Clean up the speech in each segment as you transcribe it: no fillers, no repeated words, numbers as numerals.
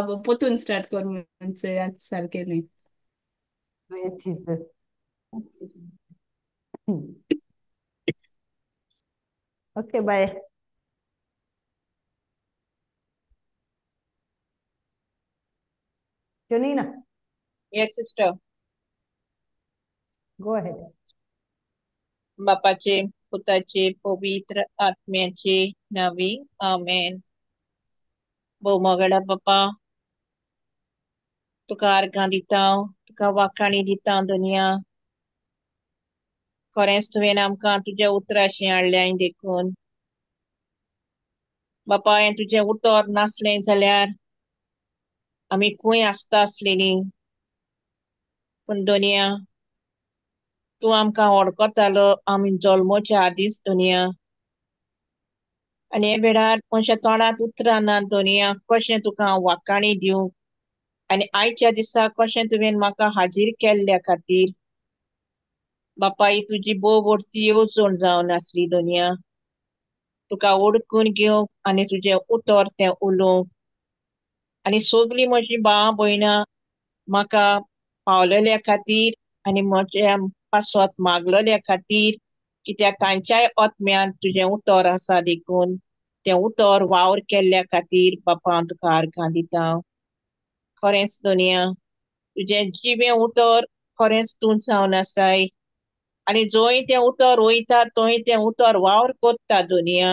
पोतून start कर म्हणजे आज सारखे नाही. Great Jesus. Okay, bye. Junina, Yes, sister. go ahead. बापाचे, पुताचे, पवित्र आत्म्याचे नावे आमेन. बोमगडा बापा, तुका अर्घां दिता, तुका वाखाणी दिता दुनिया. खरेंच तुवें आमकां तुज्या उतराशी हाडल्या देखून. बापा हें तुजें उतर नासलें जाल्यार आमी खूंय आसता आसलेली. पूण दुनिया तूं आमकां वळखतालो आमी जल्मोच्या आदींच दुनिया. आनी हे वेळार मनशा तोंडांत उतरां ना दुनिया कशें तुका हांव वाखाणी दिवं. आनी आयच्या दिसा कशें तुवें म्हाका हाजीर केल्ल्या खातीर बापा ही तुजी बोव व्हडची येवजण जावन आसली दुनिया. तुका ओडकून घेवंक आनी तुजें उतर तें उलोवंक आनी सगलीं म्हजीं भावां भयणां म्हाका पावलेल्या खातीर आनी म्हज्या पासत मागलेल्या खातीर कित्याक तांच्याय आत्म्यान तुजें उतर आसा देखून तें उतर वावर केल्ल्या खातीर बापा हांव तुका अर्घां दिता. खरेंच दुनिया तुजें जिवें उतर खरेंच तूं जावन आसाय आनी जंय तें उतर वयता थंय तें उतर वावर कोत्ता दुनिया.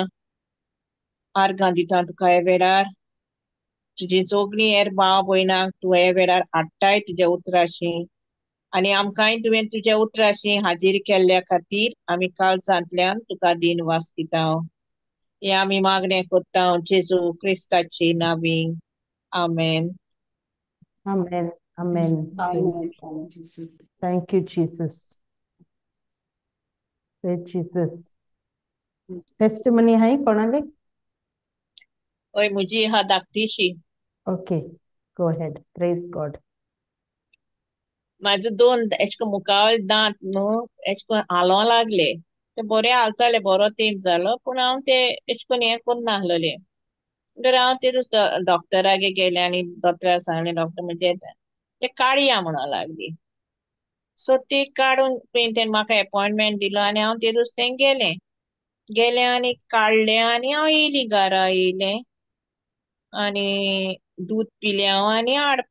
अर्घां दिता तुका हे वेळार तुजी सगलीं हेर भाव भयणांक तूं हे वेळार हाडटाय तुज्या उतराशी आनी आमकांय तुवें तुज्या उतराशी हाजीर केल्ल्या खातीर आमी काळजांतल्यान तुका दिनवास दिता. हे आमी मागणें कोत्ता जेजू क्रिस्ताचे नांवीं. आमेन. Amen. Amen. Thank you, Jesus. Great Jesus. Testimony hai कोणाले? ओय मुजी हा धाकटीशी. Okay, go ahead. Praise God. म्हाजे 2 एशको मुखावयले दांत न्हू एशको हालों लागले. ते बरे हालताले बरो तेंप जालो पूण हांव ते एशकोन हें कोन्न नाहलोलें. म्हणटकीर हांव तेदूस डॉक्टरागे गेलें आनी दोतोरा सांगलें डॉक्टर म्हणजे ते काडया म्हणो लागली. सो ती काडून तेणी म्हाका अपॉइंटमेंट दिलो आनी हांव तेदूस थंय गेलें आनी काडलें आनी हांव येयली घरा येयलें आनी दूद पिलें हांव आनी आड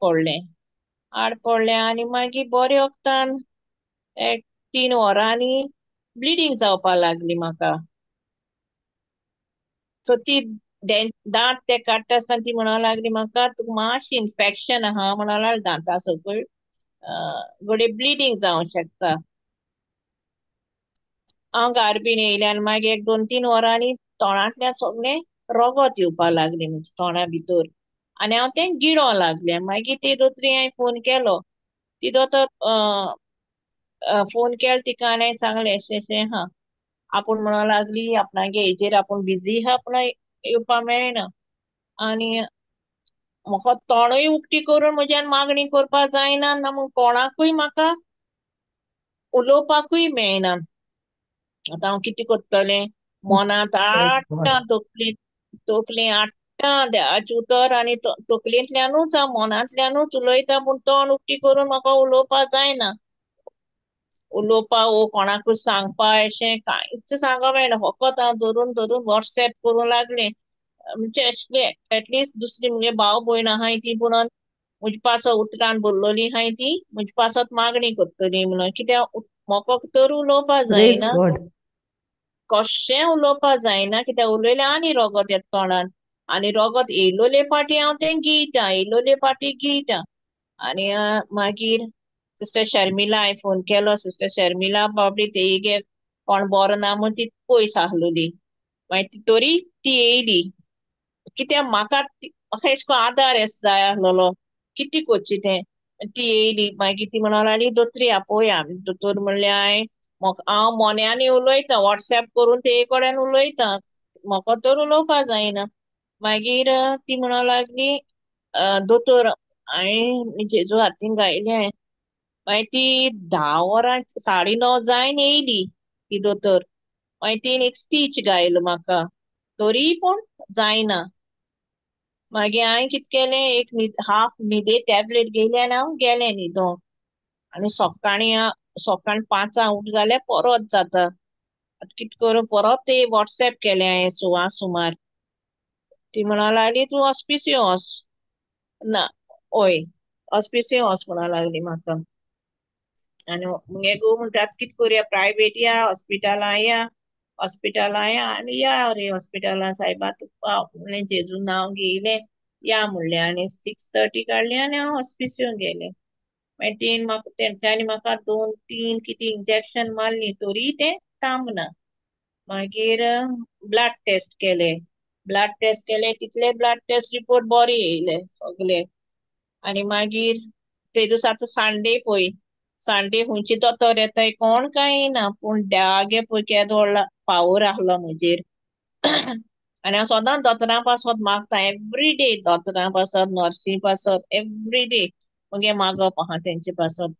पडलें आनी मागीर बरे वखदान 3 वरांनी ब्लिडींग जावपा लागली म्हाका. सो ती दांत ते काडटा आसतना ती म्हणो लागली म्हाका तुका मातशें इन्फेक्शन आहा म्हणो लागली दांता सकयल घोडये ब्लिडींग जावंक शकता. हांव घार बीन येयलें आनी मागीर 1-2-3 वरांनी तोंडांतल्यान सगळें रगत येवपा लागलें म्हणजे तोंडा भितर आनी हांव तें गिळों लागलें. मागीर ते दोतोरी हांवें फोन केलो. ती दोतोर फोन केलो तिका आनी हांवें सांगलें अशें अशें आहा. आपूण म्हणो लागली आपणागे हेजेर आपूण बिजी आहा आपणा येवपा मेळना आनी म्हाका तोंडूय उक्ती करून म्हज्यान मागणी करपा जायना ना म्हूण कोणाकूय म्हाका उलोवपाकूय मेळना. आतां हांव कितें कोत्तलें मनांत Praise हाडटा God. तकली हाडटा देवाचें उतर आनी तकलेंतल्यानूच हांव मनांतल्यानूच उलयता पूण तोंड उक्ती करून म्हाका उलोवपा जायना. उलोवपा वो कोणाकूय सांगपा अशें कांयच सांगो मेळना. फकत हांव धरून धरून व्हॉट्सएप करूं लागलें. म्हणजे अशें एटलिस्ट दुसरी मुगे भाव भयण आहाय ती म्हणोन म्हजी पासत उतरान बरलोली आहाय ती म्हजी पासत मागणी कोत्तली म्हणोन कित्याक म्हाका तर उलोवपा Praise जायना. God. कशें उलोवपा जायना कित्याक उलयल्यार आनी रगत येता तोंडान आनी रगत येयलोले पाटी हांव तें गिळटा आनी मागीर सिस्टर शर्मिला हांवें फोन केलो. सिस्टर शर्मिला बाबडी तेगे कोण बरो ना म्हूण ती पयस आहलोली. मागीर ती तोरी ती येयली कित्याक म्हाका एशे को आदार जाय आहलोलो कितें कोरचें तें. ती येयली मागीर ती म्हणो लागली दोतोरी आपोवया. दोतोर म्हणलें हांव मोन्यांनी उलयतां व्हॉट्सएप करून ते कडेन उलयतां म्हाका तर उलोवपा जायना. मागीर ती म्हणो लागली दोतोर हांवें जेजू हातीन घायलें. मागीर ती 10 वरां 9:30 जायन येयली ती दोतोर. मागीर तिणें एक स्टीच घायलो म्हाका तरी पूण जायना. मागीर हांवें कितें केलें एक हाफ न्हिदे टॅबलेट घेयली आनी हांव गेलें न्हिदोंक आनी सकाळीं 5 उठ जाल्यार परत जाता आतां कितें करूं परत ते व्हॉट्सएप केलें हांवें 6 सुमार ती म्हणा लागली तूं हॉस्पिसियो वच ना ओय हॉस्पिसियो वच म्हणा लागली म्हाका आनी मुगे घोव म्हणटा आतां कितें करुया प्रायवेट या हॉस्पिटला या आनी या रे हॉस्पिटला सायबा तुका म्हणलें जेजू नांव घेयलें या म्हणलें आनी 6:30 काडली आनी हांव हॉस्पिसियो गेलें मागीर तेंच्यांनी म्हाका 2-3 कितें इंजेक्शन मारली तरी तें थांबना मागीर ब्लड टेस्ट केले तितले ब्लड टेस्ट रिपोर्ट बरे येयले सगळे आनी मागीर ते दीस आतां संडे खंयची दोतोर येताय कोण काय येना पूण देवागे पळय केदो व्हडलो पावर आहलो म्हजेर आनी हांव सदांच दोतोरां पासत मागता एवरीडे दोतोरां पासत नर्सी पासत एवरीडे मगे मागप आहा तेंचे पासत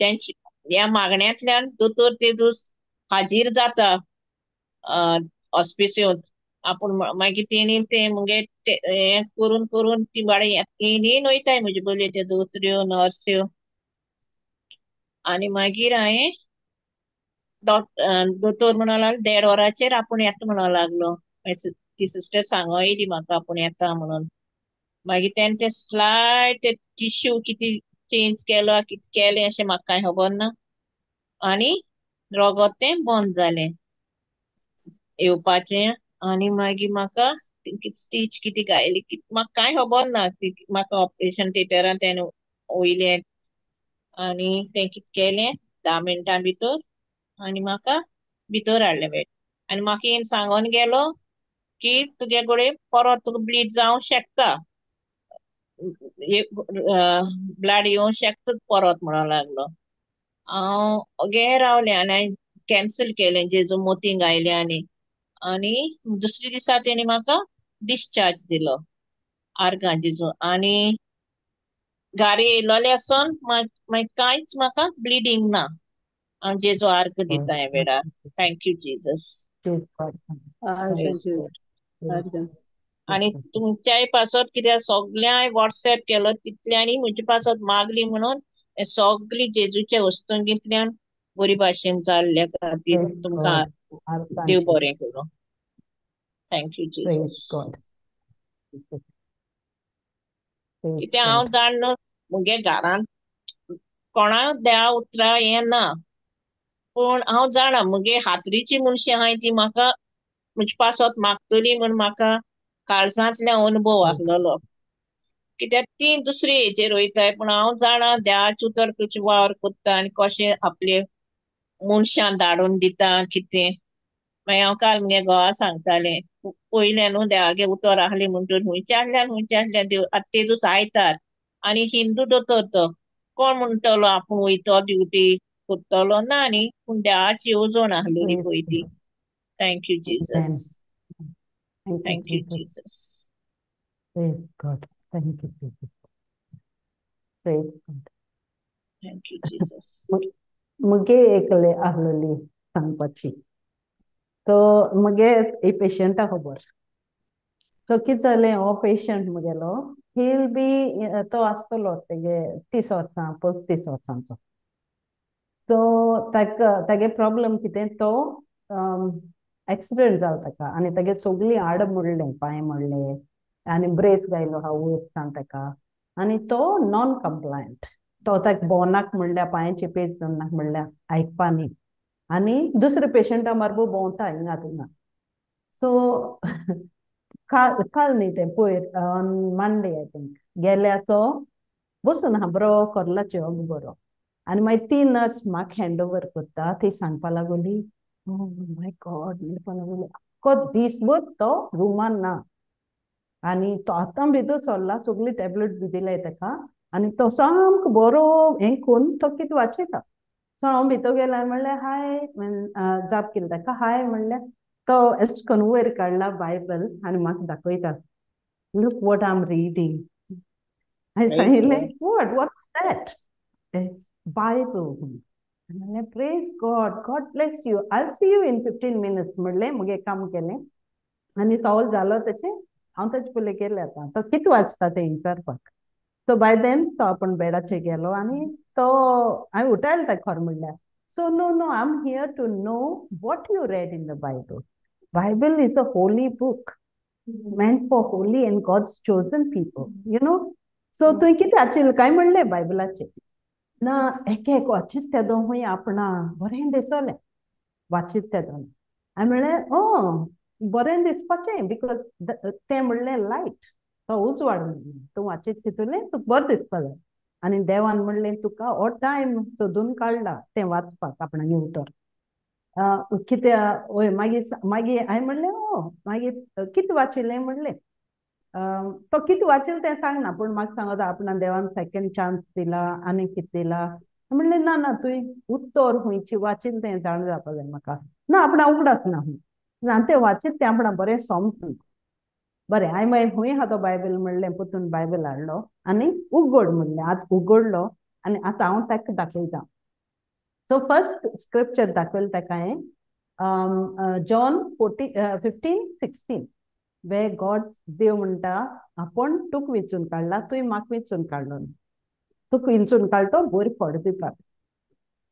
तेंचे ह्या मागण्यांतल्यान दोतोर ते दीस हाजीर जाता हॉस्पिसियोंत आपूण मागीर तेणी ते मुगे हें करून ती बाडे येयन वयताय म्हजे बोले त्यो दोतोऱ्यो नर्स्यो आनी मागीर हांवें दोतोर म्हणो लागलो 1.5 वराचेर आपूण येता म्हणो लागलो ती सिस्टर सांगो येयली म्हाका आपूण येता म्हणून मागीर तेणें ते स्लायड ते टिश्यू कितें चेंज केलो कितें केलें अशें म्हाका कांय खबर ना आनी रगत तें बंद जालें येवपाचें आनी मागीर म्हाका स्टीच कितें घायली म्हाका कांय खबर ना म्हाका ऑपरेशन थिएटरान तेणें वयलें आनी तें कितें केलें 10 मिनटां भितर आनी म्हाका भितर हाडलें बेड आनी म्हाका येवन सांगोन गेलो की तुगे कडेन परत तुका ब्लीड जावंक शकता ब्लड येवंक शकता परत म्हणो लागलो हांव घे रावलें आनी हांवें कॅन्सल केलें जेजू मोतींग आयलें आनी दुसरे दिसा तेणी म्हाका डिस्चार्ज दिलो आर्गांजेचो आनी घारी येयलोले आसोन मागीर कांयच म्हाका ब्लिडींग ना हांव जेजू आर्ग दिता हे वेळार thank you Jesus Praise God. Praise अर्गंज गॉड अर्गंज आनी तुमच्याय पासत कित्याक सगळ्यांक व्हॉट्सएप केलो तितल्यांनी म्हजे पासत मागली म्हणून हे सगळी जेजूच्या वस्तूंतल्यान बरी भाशेन जाल्ल्या खातीर Praise तुमकां God. Our Dev thank you. बरें करूं thank you Praise Jesus God. Praise कित्याक हांव God. जाणलो मुगे घरांत कोणा देवा उतरां हें ना पूण हांव जाणा मुगे हातरीची मनशी आहाय ती म्हाका म्हजे पासत मागतली म्हूण म्हाका काळजांतल्यान अनुभव आहलोलो कित्याक ती दुसरी हेजेर वयताय पूण हांव जाणा देवाचे उतर कशें वावर कोत्ता आनी कशें आपले मनशां धाडून दिता कितें मागीर हांव काल मुगे घोवा सांगतालें पयलें न्हू देवागे उतर आहली म्हणटून हुंयच्यानल्यान देव आतां ते दीस आयतार आनी हिंदू दोतोर तो कोण म्हणटलो आपूण वयतो ड्युटी कोत्तलो ना न्ही पूण देवाची येवजण आहलोली Praise पळय ती God. Thank you Jesus Amen. Thank you, thank you Jesus. Jesus Praise God. Thank you, Jesus. Praise God. Thank you Jesus मुगे एकले आहलोली सांगपाची तो मुगे ही पेशंटा खबर तो कितें जालें हो पेशंट मुगेलो हील बी तो आसतलो तेगे 30 वर्सां 35 वर्सांचो सो तागे प्रॉब्लेम कितें तो एक्सिडेंट जालो ताका आनी तागे सगळीं हाड मोडलें पांय मोडले आनी ब्रेस घायलो आहा वयरसान ताका आनी तो नॉन कंप्लायंट तो ताका भोंवनाक म्हणल्यार पांयाची पेज धरनाक म्हणल्यार आयकपा न्ही आनी दुसरे पेशंटा बारबू भोंवता हिंगा थिंगा सो काल न्ही तें पयर ऑन मंडे आय थिंक गेल्यार तो बसून आहा बरो कोरलाचे हो बरो आनी मागीर ती नर्स म्हाका हँड ओवर करता ती सांगपा लागोली माय गॉड म्हणपा लागोली आख्खो दिसभर तो रुमान ना आनी तो आतां भितर सरला सगळी टॅबलेट बी दिल्याय ताका आनी तो सामको बरो हें करून तो कितें वाचयता सो हांव भितर गेलें म्हणल्यार हाय जाप केली ताका हाय म्हणल्यार तो एश करून वयर काडला बायबल आनी म्हाका दाखयता look what I am reading I Praise say, God. what's that? It's Bible. And I praise God. God bless you. I'll see you in 15 minutes. म्हणले मगे काम केलें आनी सॉल्व जालो तेचें हांव तेजे पयलीं गेलें आतां तो कितें वाचता तें विचारपाक. सो बाय देन तो आपण बेडाचेर गेलो आनी तो हांवें उठयलें ताका खरें म्हणल्यार. So no no I am here to know what you read in the Bible. Bible is a holy book meant for holy and God's chosen people, you know. So तुवें कितें वाचिल्लें काय म्हणलें बायबलाचेर. ना एक एक वाचीत तेदो हूंय आपणा बरें दिसोलें वाचीत तेदो. हांवें म्हणलें बरें दिसपाचें बिकॉज तें म्हणलें लायट तो उजवाड म्हणलें तूं वाचीत चिंतलें तुका बरें दिसपा जाय. आनी देवान म्हणलें तुका हो टायम सोदून काडला तें वाचपाक आपणागे उतर. कितें वय मागीर मागीर हांवें म्हणलें मागीर कितें वाचिल्लें म्हणलें. तो कितें वाचिल्लें तें सांगना पूण म्हाका सांगता आपणा देवान सेकंड चान्स दिला आनी कितें दिला. म्हणलें ना ना तुवें उत्तर हुंयची वाचिल्लें तें जाण जावपा जाय म्हाका. ना आपणा उगडास ना हूंय ना तें वाचीत तें आपणा बरें समजून. बरें हांवें मागीर हूंय आहा तो बायबल म्हणलें पोतून बायबल हाडलो आनी उगड म्हणलें आतां उगडलो आनी आतां हांव ताका दाखयतां. सो फर्स्ट स्क्रिप्चर दाखयलें ताका हांवें जॉन 15:16 वे गॉड देव म्हणटा आपूण तुका वेंचून काडला तुवें म्हाका वेंचून काडलो तुका वेंचून काडलो बरी फळ दिवपाक.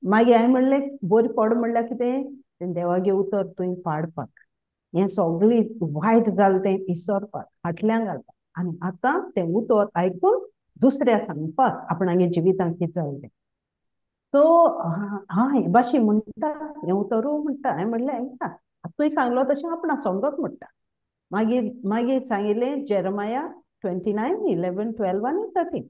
मागीर हांवें म्हणलें बरी फळ म्हणल्यार कितें तें देवागे उतर तुवें पाडपाक हें सगळें वायट जालें तें विसरपाक फाटल्यान घालपाक आनी आतां तें उतर आयकून दुसऱ्या सांगपाक आपणागे जिवितांत कितें जालें तें. सो हे भाशेन म्हणटा हें उतरू म्हणटा. हांवें म्हणलें आयकता तुवें सांगलो तशें आपणा समजत म्हणटा. मागीर मागीर सांगिल्लें जेरमाया 29:11, 12 आनी 13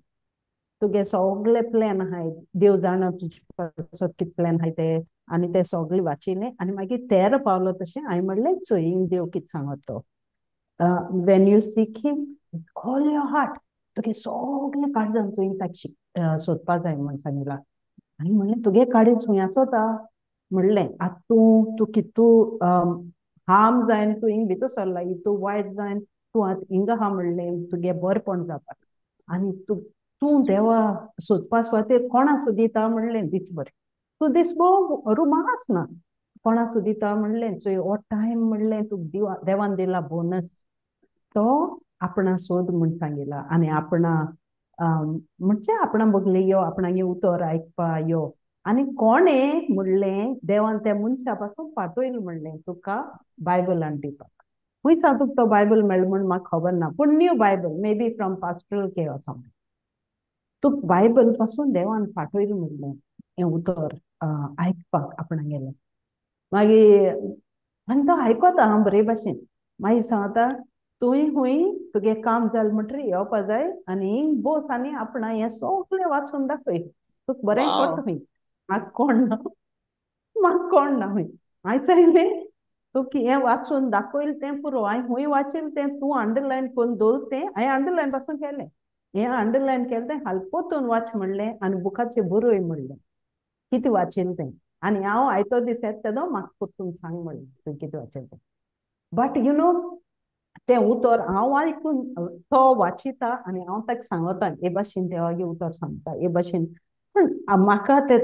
तुगे सगळे प्लॅन आहाय देव जाणा तुजे कितें प्लॅन आहाय ते आनी ते सगळे वाचिल्लें आनी मागीर 13 पावलो तशें हांवें म्हणलें चोयीन देव कितें सांगत तो. Wien you sick him with all your heart तुगे सगळे काळजान तुवें ताका सोदपा जाय म्हण सांगिलां. हांवें म्हणलें तुगे काळीज खंय आसता म्हणलें आतां तूं कितू हार्म जायन तूं हिंग भितर सरला तूं वायट जायन तूं आतां हिंग आहा म्हणलें तुगे बरेंपण जावपाक आनी तूं देवा सोदपा सुवातेर कोणाक सोदिता म्हणलें दीसभर तूं दीसभर रुमान आसना कोणाक सोदिता म्हणलें चोय हो टायम म्हणलें तुका देवान दिला बोनस तो आपणा सोद म्हूण सांगिला आनी आपणा म्हणजे आपणा बगले यो आपणागे उतर आयकपा यो आनी कोणें म्हणलें देवान त्या मनशा पासून पाठयलें म्हणलें तुका बायबलान दिवपाक. खंय सा तुका तो बायबल मेळ्ळो म्हूण म्हाका खबर ना पूण new Bible may be from pastoral care or something Tuka Bible पासून देवान पाठयलें म्हणलें हें उतर आयकपाक आपणागेलें. मागीर आनी तो आयकोता हांव बरे भाशेन मागीर सांगता तुवें हूंय तुगे काम जालें म्हणटरी येवपा जाय आनी हिंग बोस आनी आपणा हें सगळें वाचून दाखय तुका बरें पडटा हूंय. म्हाका कोण ना हूंय. हांवें सांगलें तुका हें वाचून दाखयलें तें पुरो हांवें हूंय वाचिल्लें तें तूं अंडरलायन करून दवर तें हांवें अंडरलायन पासून केलें हें अंडरलायन केलें तें हाल पोतून वाच म्हणलें आनी बुकाचेर बरोय म्हणलें कितें वाचिल्लें तें आनी हांव आयतो दीस येता तेदो म्हाका पोतून सांग म्हणलें तुवें कितें वाचिल्लें तें. बट यू नो तें उतर हांव आयकून तो वाचिता आनी हांव ताका सांगता हे भाशेन देवागे उतर सांगता हे भाशेन पूण म्हाका तें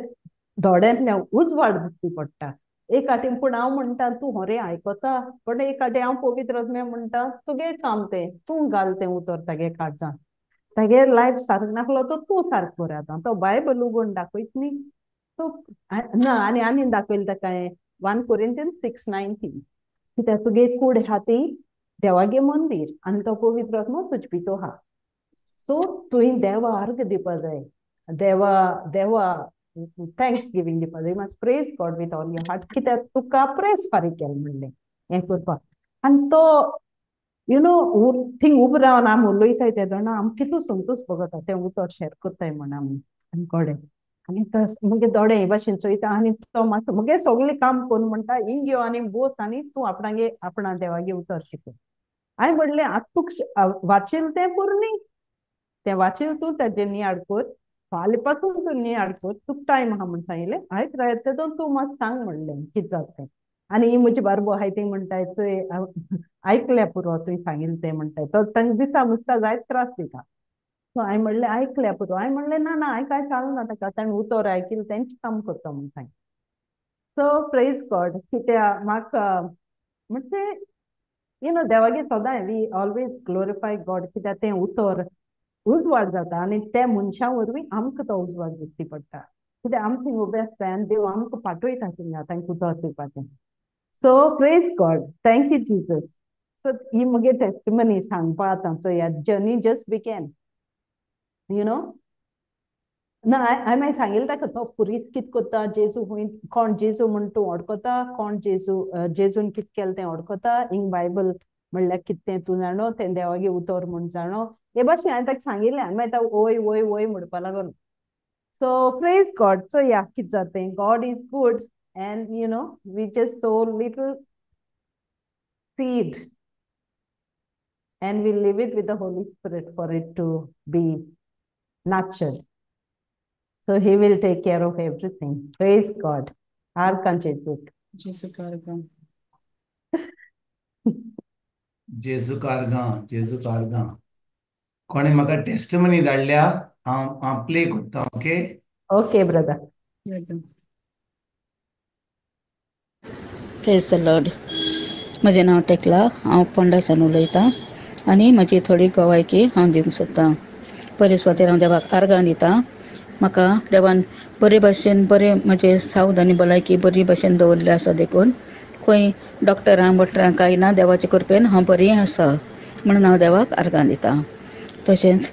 दोळ्यांतल्यान उजवाड दिश्टी पडटा एक आटेन पूण हांव म्हणटा तूं होरें आयकता पण एक आटेन हांव पवित्र आत्म्यान म्हणटा तुगे काम तें तूं घाल तें उतर तागे काळजान तागे लायफ सारको नासलो तो तूं सारको कर आतां तो बायबल उगडून दाखयत न्ही तो ना आनी दाखयलें ताका हांवें 1 Corinthians 6:19 कित्याक तुगे कूड आहा ती देवागे मंदीर आनी तो पवित्र आत्मा तुजे भितर आहा. सो तुवें देवा अर्घ दिवपा जाय देवा थँक्स गिवींग दिवपा जाय मात praise God with all your heart कित्याक तुका प्रेज फारीक केलें म्हणलें हें करपाक. आनी तो यू नो थिंग उबो रावन आमी उलयताय ते जाणा आमी कितू संतोश भोगता तें उतर शेअर कोत्ताय म्हण आमी कोडे आनी मुगे दोळे हे भाशेन चोयता आनी तो म्हाका मुगे सगळें काम कोन्न म्हणटा हिंग यो आनी बोस आनी तूं आपणा देवागे उतर शिकय. हांवें म्हणलें आतां तुका वाचिल्लें तें पुरो न्ही तें वाचिल्लें तूं तेजें नियाळ कर फाल्यां पासून तूं नियाळ कर तुका टायम आहा म्हूण सांगिल्लें आयज रात तेदो तूं म्हाका सांग म्हणलें कितें जाता तें. आनी ही म्हजी बारबो आहाय ती म्हणटाय चोय आयकल्या पुरो तुवें सांगिल्लें तें म्हणटाय तो तांकां दिसा मुसता जायत त्रास दिता. सो हांवें म्हणलें आयकल्या पुरो हांवें म्हणलें ना ना हांवें कांय सांगूंक ना ताका ताणें उतर आयकिल्लें तेंचें काम करता म्हूण सांगिल्लें. सो प्रेज गॉड कित्याक म्हाका म्हणजे देवागे सदां वी ऑलवेज ग्लोरिफाय गॉड कित्याक तें उतर उजवाड जाता आनी त्या मनशा वरवीं आमकां तो उजवाड दिश्टी पडटा कित्याक आमी थिंग उबे आसता आनी देव आमकां पाठयता थिंगा तांकां उतर दिवपाचें. So praise God, thank you Jesus. So ही म्हगे टेस्टिमनी सांगपा आतां सो ह्या जर्नी जस्ट बिगेन ना हांवें सांगिल्लें ताका तो फुरीस कितें कोत्ता जेजू खूंय कोण जेजू म्हण तूं ओडकोता कोण जेजून कितें केलें तें ओडकोता हिंग बायबल म्हणल्यार कितें तें तूं जाणो तें देवागे उतर म्हूण जाणो हे भाशेन हांवें ताका सांगिल्लें आनी मागीर तो वोय वोय वोय म्हणपा लागलो. So praise God. सो या कितें जाता God is good and we just so little seed and we leave it with the Holy Spirit for it to be nurtured. So he will take care of everything. Praise God. Archangel. जेसू कारगा जेजू कारगा कोणे म्हाका testimony धाडल्या हांव play कोत्ता. Okay Okay, brother. Praise the Lord. म्हजें नांव टेकला. हांव पोंडासान उलयतां आनी म्हजी थोडी गोवायकी हांव दिवंक सोदतां. बरे सुवातेर हांव देवाक आर्गां दितां. म्हाका देवान बरे भाशेन म्हजे सावध आनी भलायकी बरी भाशेन दवरली आसा देखून खंय डॉक्टरां बॉक्टरां कांय ना देवाचे कृपेन हांव बरी आसा म्हणून हांव देवाक आर्गां दितां. तशेंच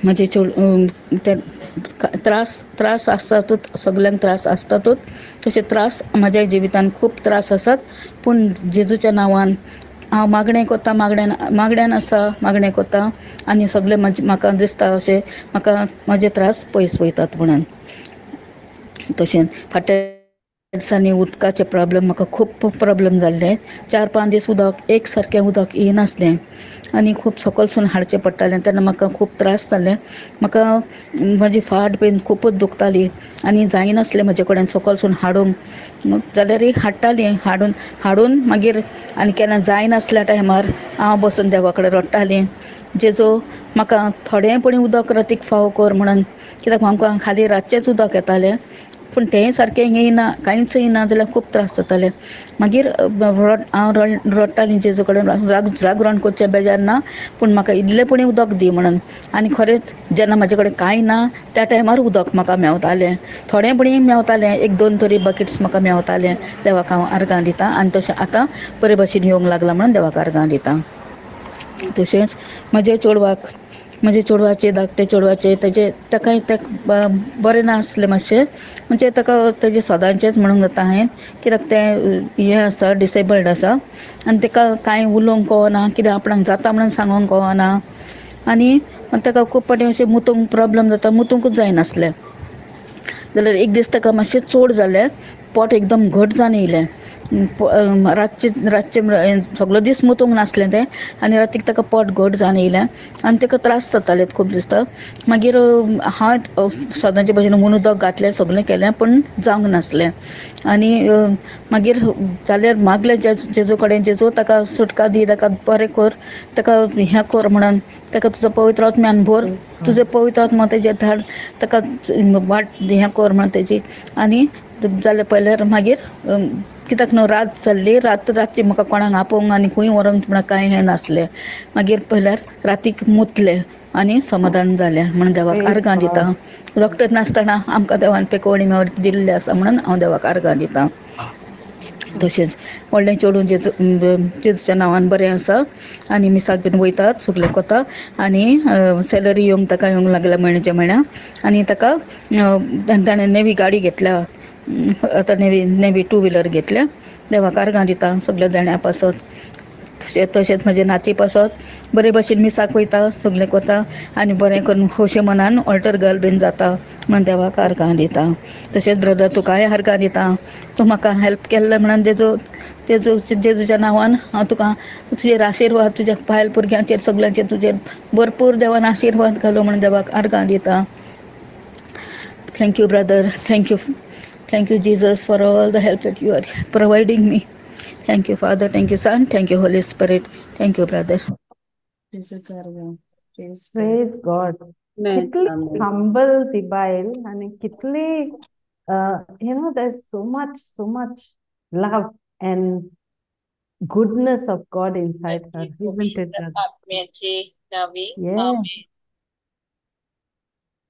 म्हजे त्रास आसतातूच सगल्यांक त्रास आसतातूच तशे त्रास म्हज्या जिवितान खूब त्रास आसात पूण जेजूच्या नांवान हांव मागणें कोत्ता मागण्यान आसा मागणें कोत्ता आनी सगळे म्हाका दिसता अशें म्हाका म्हजे त्रास पयस वयतात म्हणून. तशें फाटल्या दिसांनी उदकाचे प्रॉब्लेम म्हाका खूब प्रॉब्लेम जाल्ले. 4-5 दीस उदक एक सारकें उदक येनासलें आनी खूब सकलसून हाडचें पडटालें तेन्ना म्हाका खूब त्रास जाल्ले. म्हाका म्हजी फाट बीन खूबच दुखताली आनी जायनासलें म्हजे कडेन सकलसून हाडूंक जाल्यार हाडटालीं हाडून मागीर आनी केन्ना जायनासल्या टायमार हांव बसून देवा कडेन रडटालीं जेजो म्हाका थोडें पूण उदक रातीक फावो कर म्हणून कित्याक आमकां खाली रातचेंच उदक येतालें पूण तेंय सारकें येयना कांयच येयना जाल्यार खूब त्रास जाताले. मागीर हांव रडटालीं जेजू कडेन जागरण करचें बेजार ना पूण म्हाका इल्लें पूण उदक दी म्हणून आनी खरेंच जेन्ना म्हाजे कडेन कांय ना त्या टायमार उदक म्हाका मेवतालें. थोडें पूण मेवतालें 1-2 तरी बकेट्स म्हाका मेवतालें. देवाक हांव आर्गां दितां आनी तशें आतां बरे भाशेन येवंक लागलां म्हणून देवाक आर्गां दितां. तशेंच म्हजे चेडवाचे धाकटे चेडवाचे ताकाय बरें नासलें मातशें म्हणजे ताका तेजें सदांचेंच म्हणूंक जाता हांवें कित्याक तें हें आसा डिसेबल्ड आसा आनी ताका कांय उलोवंक कळना कितें आपणाक जाता म्हणून सांगोंक कळना आनी ताका खूब फावटी अशें मुतूंक प्रॉब्लेम जाता मुतूंकूच जायनासलें जाल्यार एक दीस ताका मातशें चड जालें पोट एकदम घट जावन येयलें. रातचें सगलो दीस मुतूंक नासलें तें आनी रातीक ताका पोट घट जावन येयलें आनी ताका त्रास जाताले खूब दिसता. मागीर हांव सदांचे भशेन उदक घातलें सगलें केलें पूण जावंक नासलें आनी मागीर जाल्यार मागलें जेजू कडेन जेजू ताका सुटका दी ताका बरें कर ताका हें कर म्हणून ताका तुजो पवित्र आत्म्यान भर तुजें पवित्र आत्मा तेजें धाड ताका वाट हें कर म्हणून तेजी आनी जालें पयल्यार मागीर कित्याक न्हू रात जाल्ली रातची म्हाका कोणाक आपोवंक आनी खंय व्हरोंक म्हणून कांय हें नासलें. मागीर पयल्यार रातीक मुतलें आनी समाधान जालें म्हणून देवाक आर्गां दितां. डॉक्टर नासतना आमकां देवान पेकोवणी दिल्ली आसा म्हणून हांव देवाक आर्गां दितां. तशेंच व्हडलें चेडूं जेजूच्या नांवान बरें आसा आनी मिसाक बीन वयतात सगलें कोता आनी सॅलरी ताका येवंक लागल्या म्हयन्या आनी ताका ताणें नेवी गाडी घेतल्या आतां नेवी 2 व्हिलर घेतल्या. देवाक आर्गां दितां सगल्या जाण्यां पासत. तशेंच म्हजे नाती पासत बरे भाशेन मिसाक वयता सगलें कोता आनी बरें करून खोशे मनान ऑल्टर गर्ल बीन जाता म्हणून देवाक आर्गां दितां. तशेंच ब्रदर तुकाय आर्गां दितां. तूं म्हाका हेल्प केल्लें म्हणून जेजूच्या नांवान हांव तुका तुजेर आशिर्वाद तुज्या बायल भुरग्यांचेर सगल्यांचेर तुजेर भरपूर देवान आशिर्वाद घालो म्हणून देवाक आर्गां दितां. Thank you brother. Thank you Jesus for all the help that you are providing me. Thank you, Father. Thank you, Son. Thank you, Holy Spirit. Thank you, brother. जेसू कारगा Praise God. कितली humble ती बायल आनी कितली there's so much love and goodness of God inside her, त्याची isn't it, पवित्र brother? आत्म्याचे नावे Yeah, आमेन.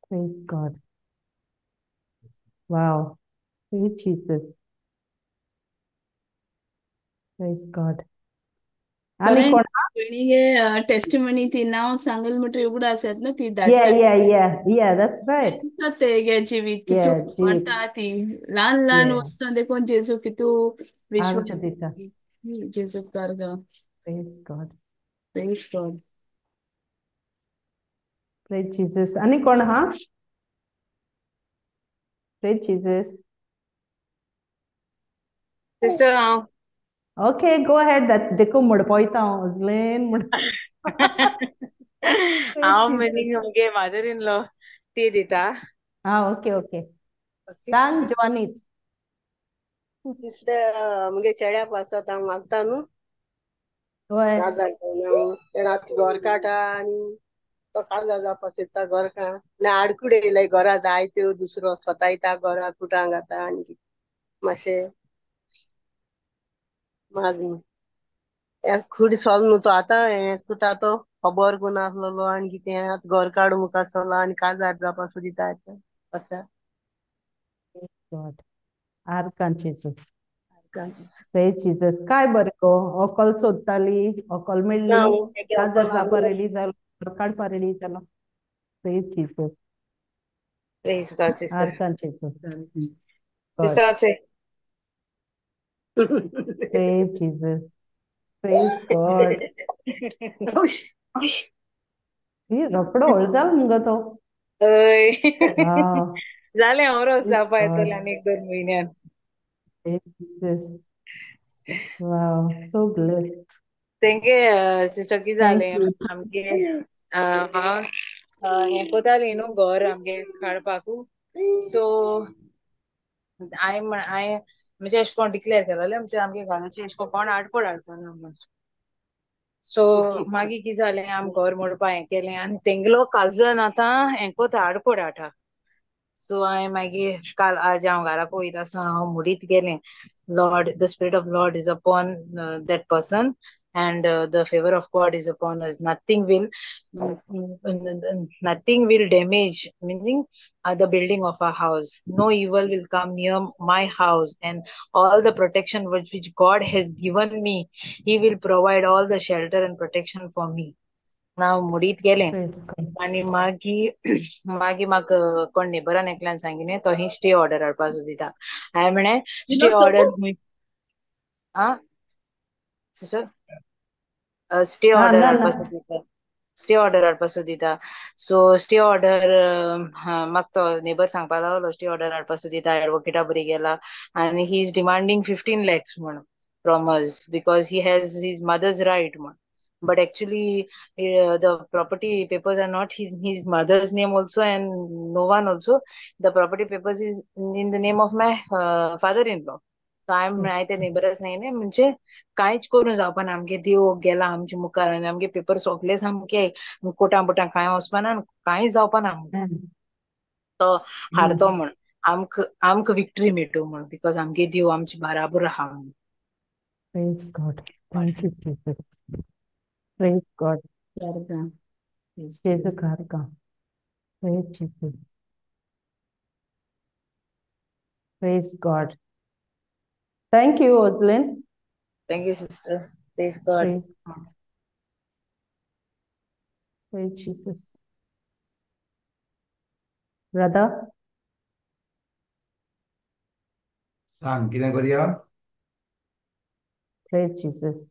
praise God. Wow, praise Jesus, praise God. आणि खरंय कोण वेणी टेस्टिमनी ती नाव सांगेल म्हटलं एवढं असत ना ती Yeah, धाडटा that's right. ते गे जिवीत कितू Yeah, Jesus. म्हणटा ती ल्हान ल्हान Yeah, वस्तां देखून जेजू कितू विश्वास Arpadita. जेजू कारगा Praise God. Praise God Praise Jesus. आणि कोण हा? Praise Jesus. सिस्टर हांव Okay, go ahead. That देखो मुडपोयता हांव उजलेन मुड. Praise हांव Jesus. मिनींग आमगे मदर इन लॉ ती दिता. Okay. सांग जवानीत. सिस्टर मुगे चेड्या पासत हांव मागता न्हू होय. रात घर काटा आनी तो काजा जावपा सोदता घर काड आनी आडकुडे येयलाय घरा जाय त्यो दुसरो स्वता येता घरा कुटां घाता आनी मातशें मागीर खुडी सोल न्हू तो आतां हें कुता तो खबर करून आसलोलो आनी कितें आतां घर काडू मुखार सोला आनी काजार जावपा सोदिता अशें God. आर्कान Jesus. कांचीच Praise Jesus. काय बरें गो अकल सोदताली अकल मेळ्ळी काजार जावपा रेडी जालो घर काडपा रेडी जालो. Praise Jesus. Praise God sister. आर्कान Jesus. God. सिस्टर से Praise Jesus. Praise God. ही रोकडो हळ जाल मुगो तो. ओय Wow. जालें हांव रोस Praise जावपा God. येतोलें आनी 1-2 म्हयन्यान. Praise Jesus. Wow. So blessed. तेंगे सिस्टर कितें Thank जालें you. आमगे हांव हें कोतालीं न्हू घर आमगे काडपाकू सो हांवें म्हणजे अशें कोन्न डिक्लेअर केलोलें म्हणजे आमगे घराचें अशें कोण आडपड हाडपाना म्हूण सो मागीर कितें जालें आमी घर मोडपा हें केलें आनी तेंगलो काजन आतां हें कोता आडपड हाडटा सो हांवें मागीर काल आज हांव घराक वयता आसतना हांव मुडीत गेलें Lord the spirit of Lord is upon that person and the favor of God is upon us. Nothing will damage, meaning the building of our house. No evil will come near my house, and all the protection which God has given me, He will provide all the shelter and protection for me. Now मुडीत गेलें Praise God. आनी मागीर म्हाका कोण नेबरान एकल्यान सांगिल्लें तो ही stay order हाडपा सोदिता हांवें म्हळें स्टे ऑर्डर आं सिस्टर स्टे ऑर्डर ना हाडपा सोदिता स्टे ऑर्डर हाडपा सोदिता सो स्टे ऑर्डर म्हाका तो नेबर सांगपा लागलो स्टे ऑर्डर हाडपा सोदिता एडवोकेटा बरी गेला आनी ही इज डिमांडींग 15 lakhs म्हण from us because he has his mother's right म्हण but actually the property papers are not his mother's name also and no one also the property papers is in the name of my father-in-law so I ते नेबरच नाही म्हणजे कांयच करून जावपाना आमगे देव गेला आमच्या मुखार आनी आमगे पेपर सोगले सामके कोटां बोटां कांय वचपाना कांय जावपाना Amen. तो हारतो Amen. म्हण आमक विक्ट्री मेळटो म्हण बिकॉज आमगे देव आमचे बराबर आहा म्हण Praise God. Thank you, Jesus. Praise God. Karga Jesus Karka. Praise Jesus. Praise God. Thank you, Oslin. Thank you sister praise God Praise God. Praise Jesus. Brother, सांग कितें करया praise Jesus.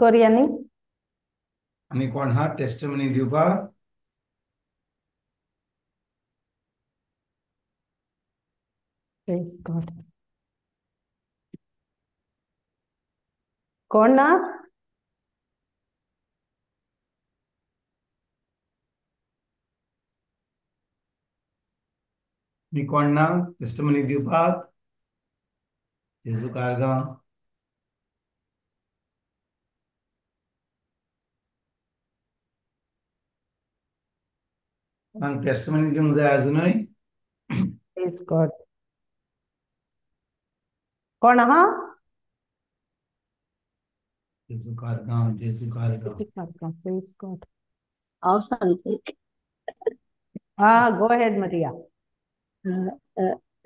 Koreani? आनी कोण हा टेस्टमनी दिवपाक Praise God. कोण ना? मी कोण ना टेस्टमनी दिवपाक जेजू कारगा हांव टेस्टमनी दिवंक जाय अजूनय Praise God. कोण आहा? जेसू कारगाम, जेसू कारगाम. Praise God. हांव सांगता Go ahead, Maria.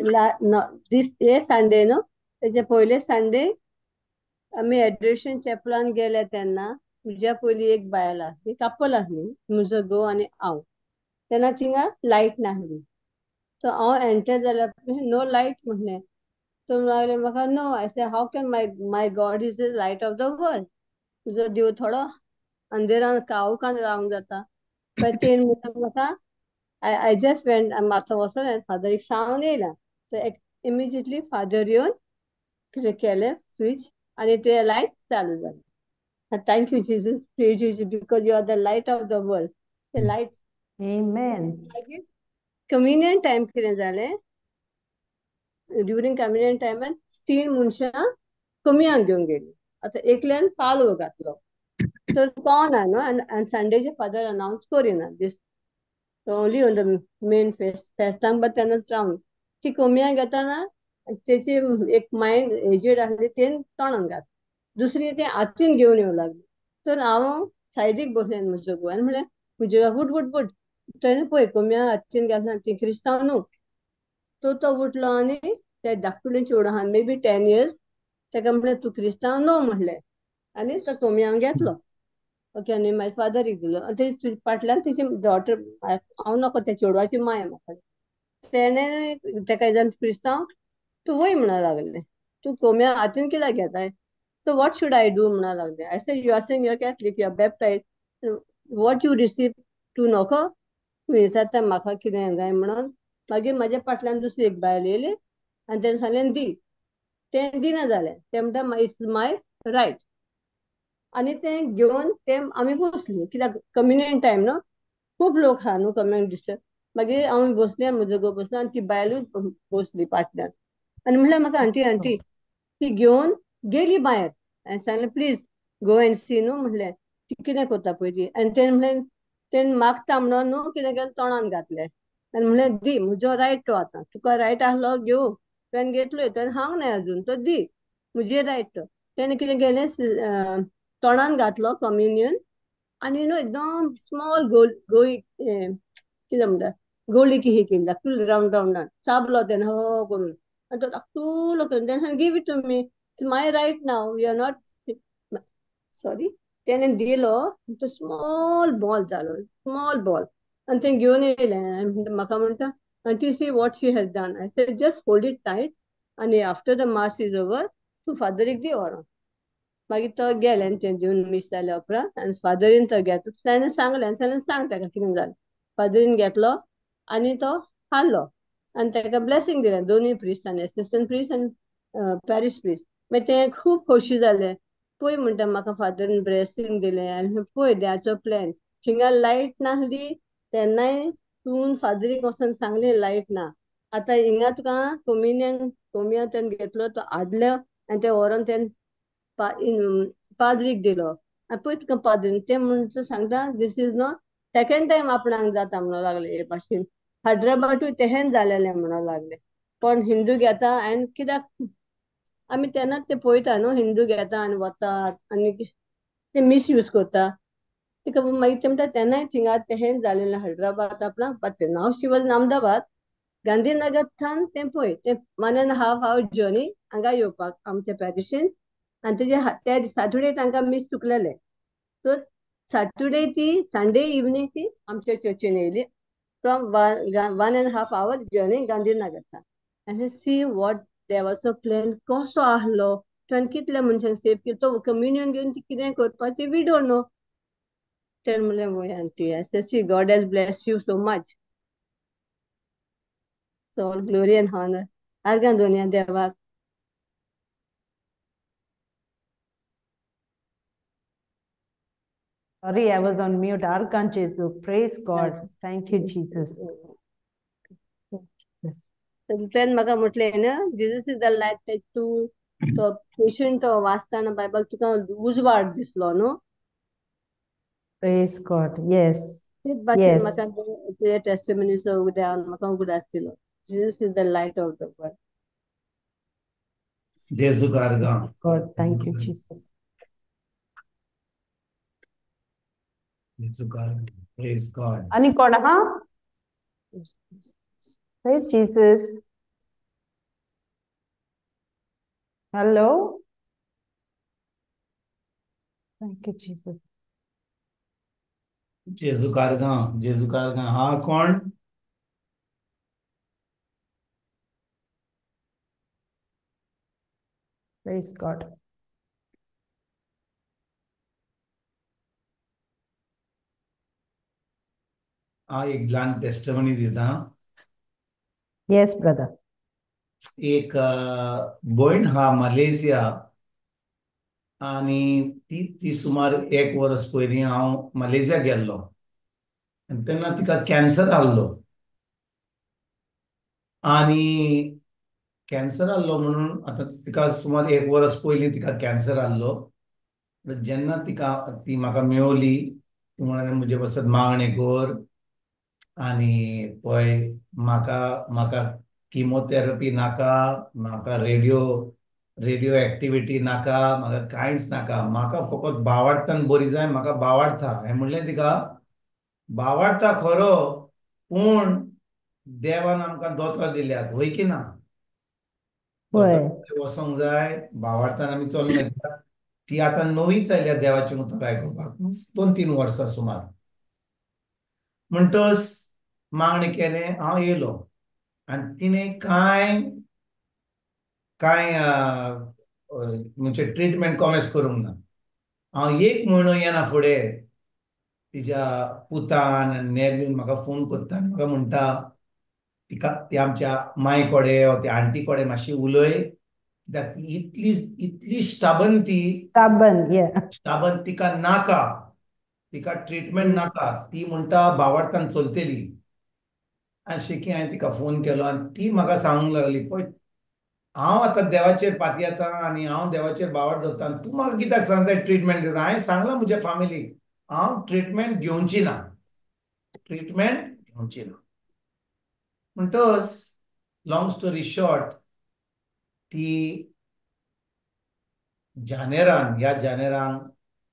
हे संडे न्हू तेचे पयले संडे आमी एडरेशन चॅपलान गेले तेन्ना तुज्या पयलीं एक बायल आसली कपल आसली म्हजो घोव आनी हांव तेन्ना थिंगा लायट नासली सो हांव एंटर जाल्यार नो लायट म्हणलें तो लागले म्हाका no I say how can my God is the light of the world तुजो देव थोडो अंधेरान काळोखान रावंक जाता पण तेन म्हणलें म्हाका I just went म्हाका वचून हांवें फादरीक सांगून येयला तर इमिजिएटली फादर येवन कितें केलें स्विच आनी ते लायट चालू जाली thank you Jesus praise you because you are the light of the world ते लायट Amen. मागीर कम्युनियन टायम कितें जालें ड्युरींग कम्युनियन टायमान 3 मनशां कम्युनियन घेवन गेली आतां एकल्यान पालव घातलो तर पावना न्हू आनी संडेचे फादर अनावन्स करिना this only on the main फेस्तांक बट तेन्नाच रावन ती कम्युनियन घेताना तेची एक मायंड एजेड आसली तेन तोंडान घात दुसरी ते हातीन घेवन येवं लागली तर हांव सायडीक बसलें म्हजो घोव आनी म्हणलें म्हजे फुट फुट फुट तेन्ना पळय कम्युनियन हातीन घेतना ती क्रिस्तांव न्हू तो उठलो आनी ते धाकटुलें चेडूं आहा मे बी 10 years ताका म्हणलें तूं क्रिस्तांव नो म्हणलें आनी तो कम्युनियन घेतलो ओके आनी म्हाज्या फादरीक दिलो आनी ते फाटल्यान तेची डॉटर हांव नाका त्या चेडवाची माय म्हाका तेणें ताका जावन क्रिस्तांव तूं वय म्हणून लागलें तूं कम्युनियन हातीन कित्याक घेताय So what should I do? I said, you are saying you're Catholic, you're baptized. What you receive to noko? विचारता म्हाका कितें जाय म्हणून मागीर म्हाज्या फाटल्यान दुसरी एक बायल येयली आनी तेणें सांगलें दी तें दिना जालें तें म्हणटा इट्स माय रायट आनी तें घेवन तें आमी बसलीं कित्याक कम्युनियन टायम न्हू खूब लोक आहा न्हू कम्युनियन डिस्टर्ब मागीर हांव बसलें आनी म्हजो घोव बसलो आनी ती बायलूय बसली फाटल्यान आनी म्हणलें म्हाका आंटी ती घेवन गेली भायर आनी सांगलें प्लीज गो एंड सी न्हू म्हणलें ती कितें करता पळय ती आनी तेणें म्हणलें तेणें मागता म्हणून न्हू कितें केलें तोंडान घातलें आनी म्हणलें दी म्हजो रायट तो आतां तुका रायट आसलो घेवं तुवें घेतलोय तुवें हांग नाय अजून तो दी म्हजे रायट तो तेणें कितें केलें तोंडान घातलो कम्युनियन आनी न्हू एकदम स्मॉल कितें म्हणटा गोळी ही केली धाकटुली रावंड रावंडान चाबलो तेणें हो करून आनी तो धाकटुलो करून तेणें give it to me it's my right now you are not sorry तेणें दिलो तो स्मॉल बॉल जालो स्मॉल बॉल आनी तें घेवन येयलें म्हाका म्हणटा aunty see what she has done I said just hold it tight आनी after the mass is over तूं फादरीक दी व्हरोन मागीर तो गेले आनी तें दिवन मीस जाल्या उपरांत आनी फादरीन तो घेतलो ताणें सांगलें आनी सांगलें सांग ताका कितें जालें फादरीन घेतलो आनी तो हाडलो आनी ताका ब्लेसींग दिलें दोनूय प्रिस्ट आनी एसिस्टंट प्रिस्ट आनी पॅरिश प्रिस्ट मागीर तें खूब खोशी जालें पळय म्हणटा म्हाका फादरीन ब्लेसींग दिलें आनी पळय देवाचो प्लॅन थिंगा लायट नासली तेन्नाय तूं फादरीक वचोन सांगलें लायट ना आतां हिंगा तुका कम्युनियन तेणें घेतलो तो हाडलो आनी तें व्हरोन तें पाद्रीक दिलो आनी पळय तुका पाद्रीन तें म्हणटा सांगता this is no second time आपणाक जाता म्हणून लागलें हे भाशेन हैदराबादूय तेहेन जालेलें म्हणून लागलें पण हिंदू घेता आनी कित्याक आमी तेन्नाच ते पळयता न्हू हिंदू घेता आनी वतात आनी ते मिसयूज करता तिका मागीर ते म्हणटा तेन्नाय थिंगा तेहेन जालेलें हैदराबाद आपणाक नांव शिवल अहमदाबाद गांधीनगर थान तें पळय तें 1.5 hour जर्नी हांगा येवपाक आमच्या पॅरिशीन आनी त्या सॅटर्डे तांकां मीस चुकलेलें सो सॅटर्डे ती संडे इवनिंग ती आमच्या चर्चीन येयली from 1.5 hour journey Gandhinagar than आनी सी वॉट देवाचो प्लॅन कसो आसलो तुवें कितल्या मनशांक सेव केलो तो कम्युनियन घेवन ती कितें करपाचें वी डोंट नो तेणें म्हणलें वय aunty I said see God has blessed you so much so all glory and honour आर्गां दोनया देवाक Sorry, I was on mute. Arkan Jesu. Praise God. Thank you, Jesus. Yes. तुवें म्हाका म्हटलें न्हू जीजस इज द लायट तें तूं तो पेशंट तो वाचताना बायबल तुका उजवाड दिसलो न्हू Praise God. Yes. तेच भाशेन Yes. म्हाका तुजे टेस्टिमनीचो देवान म्हाका उगडास दिलो Jesus is the light of the world जेसू कारगाम. God, thank you, Jesus. जेजू कार्गा प्रेज गॉड आणि कोण आहा praise Jesus hello thank you Jesus जेजू कार्गा हा कोण प्रेज गॉड हा एक ल्हान टेस्टमनी दिता येस ब्रदर एक भयण हा मलेशिया आणि ती ती सुमार एक वर्स पयलीं हांव मलेशिया गेल्लो आनी तेन्ना तिका कॅन्सर आल्लो आणि कॅन्सर आल्लो म्हणून आतां तिका सुमार एक वर्स पयलीं तिका कॅन्सर आल्लो जेन्ना तिका ती म्हाका मेळवली ती म्हणाली म्हजे बसत मागणें कर आणि पळय म्हाका म्हाका किमोथेरपी नाका म्हाका रेडिओ एक्टिविटी नाका म्हाका कांयच नाका म्हाका फकत भावार्थान बरी जाय म्हाका भावार्था हें म्हणलें तिका भावार्था खरो पूण देवान आमकां दोतोर दिल्यात वय की ना होय दोतोर वसोंक जाय भावार्थान आमी चलूंक जाय ती आतां नवीच आयल्या देवाचें उतर आयकुपाक 2-3 वर्सां सुमार म्हणटच मागणें केलें हांव येयलो आनी तिणें कांय कांय म्हणजे ट्रिटमेंट कॉमेस करूंक ना हांव 1 म्हयनो येना फुडें तिच्या पुतान आनी नेव्यून म्हाका फोन करता आनी म्हाका म्हणटा तिका ती आमच्या माय कोडे वा त्या आंटी कोडे मातशी उलय कित्याक ती इतली स्टाबन ती स्टाबन स्टाबन तिका नाका तिका ट्रिटमेंट नाका ती म्हणटा भावार्थान चलतली आनी शेकी हांवें तिका फोन केलो आनी ती म्हाका सांगूंक लागली पळय हांव आतां देवाचेर पाती येता आनी हांव देवाचेर भावार्थ धरता आनी तूं म्हाका कित्याक सांगता ट्रिटमेंट घेवंक हांवें सांगलां म्हज्या फॅमिलीक हांव ट्रिटमेंट घेवची ना म्हणटच लॉंग स्टोरी शॉर्ट ती जानेरान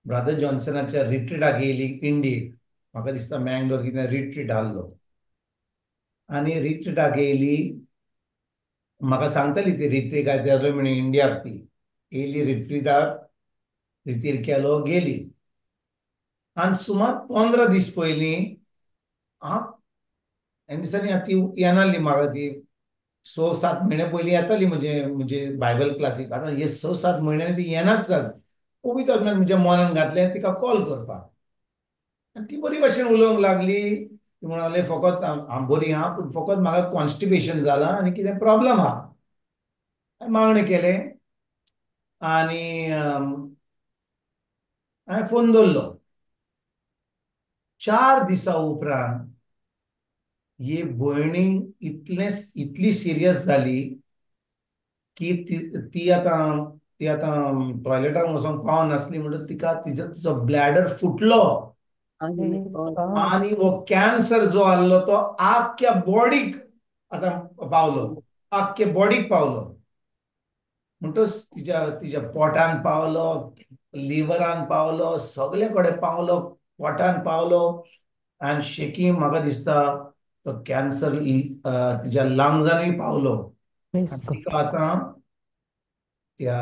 ब्रदर जॉन्सनाच्या रिट्रीटाक येयली इंडियेक म्हाका दिसता मँगलोर कितें रिट्रीट आसलो आनी रिट्रीटाक येयली म्हाका सांगताली ती रिट्रीट येतलो म्हणून इंडियाक ती येयली रिट्रीटाक रितीर केलो गेली आनी सुमार 15 दीस पयलीं हे दिसांनी ती येनासली म्हाका ती 6-7 म्हयने पयलीं येताली म्हणजे बायबल क्लासीक आतां हे 6-7 म्हयन्यांनी ती येनाच जाली कोवीच म्हणजे मनान घातलें तिका कॉल करपाक आनी ती बरी भाशेन उलोवंक लागली ती म्हणाली फकत हांव बरी आहा पूण फकत म्हाका कॉन्स्टिपेशन जालां आनी कितें प्रॉब्लम आहा मागणें केलें आनी हांवें फोन दवरलो 4 दिसां उपरांत ही भयणीक इतली सिरियस जाली की ती आतां टॉयलेटाक वचोंक पावनासली म्हणून तिका तिचो ब्लॅडर फुटलो आनी हो कॅन्सर जो आसलो तो आख्ख्या बॉडीक आतां पावलो आख्ख्या बॉडीक पावलो म्हणटच तिच्या पोटान पावलो लिव्हरान पावलो सगळे कडेन पावलो पोटान पावलो आनी शेकी म्हाका दिसता तो कॅन्सर तिच्या लंग्सांनी पावलो तिका आतां त्या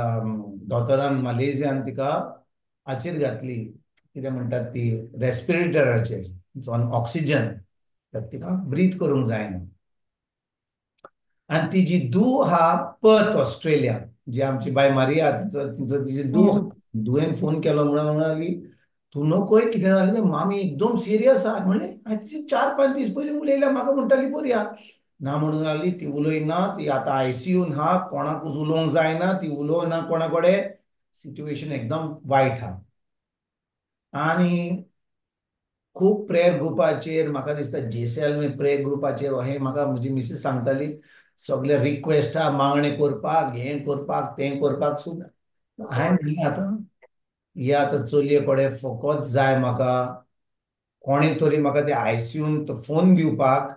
दोतोरान मलेशियान तिका हाचेर घातली कितें म्हणटात ती रेस्पिरेटराचेर ऑक्सिजन तिका ब्रीथ करूंक जायना आनी तिची धूव आहा पर्थ ऑस्ट्रेलिया जी आमची बाय मारिया तिची धुवेन फोन केलो म्हणून म्हणाली तूं नकोय कितें जालें मामी एकदम सिरियस आहा म्हणलें हांवें तिची 4-5 दीस पयलीं उलयल्या म्हाका म्हणटाली बरी आहा ना म्हणून लागली ती उलयना ती आतां आयसीयून आहा कोणाकूच उलोवंक जायना ती उलोवना कोणा कडेन सिट्युएशन एकदम वायट आहा आनी खूब प्रेयर ग्रुपाचेर म्हाका दिसता JCL प्रेयर ग्रुपाचेर हे म्हाका म्हजी मिसीस सांगताली सगळे रिक्वेस्ट आहा मागणें करपाक हें करपाक तें करपाक सुद्दां हांवें म्हणलें आतां हे आतां चलये कडेन फकत जाय म्हाका कोणें तरी म्हाका ते आयसीयून फोन दिवपाक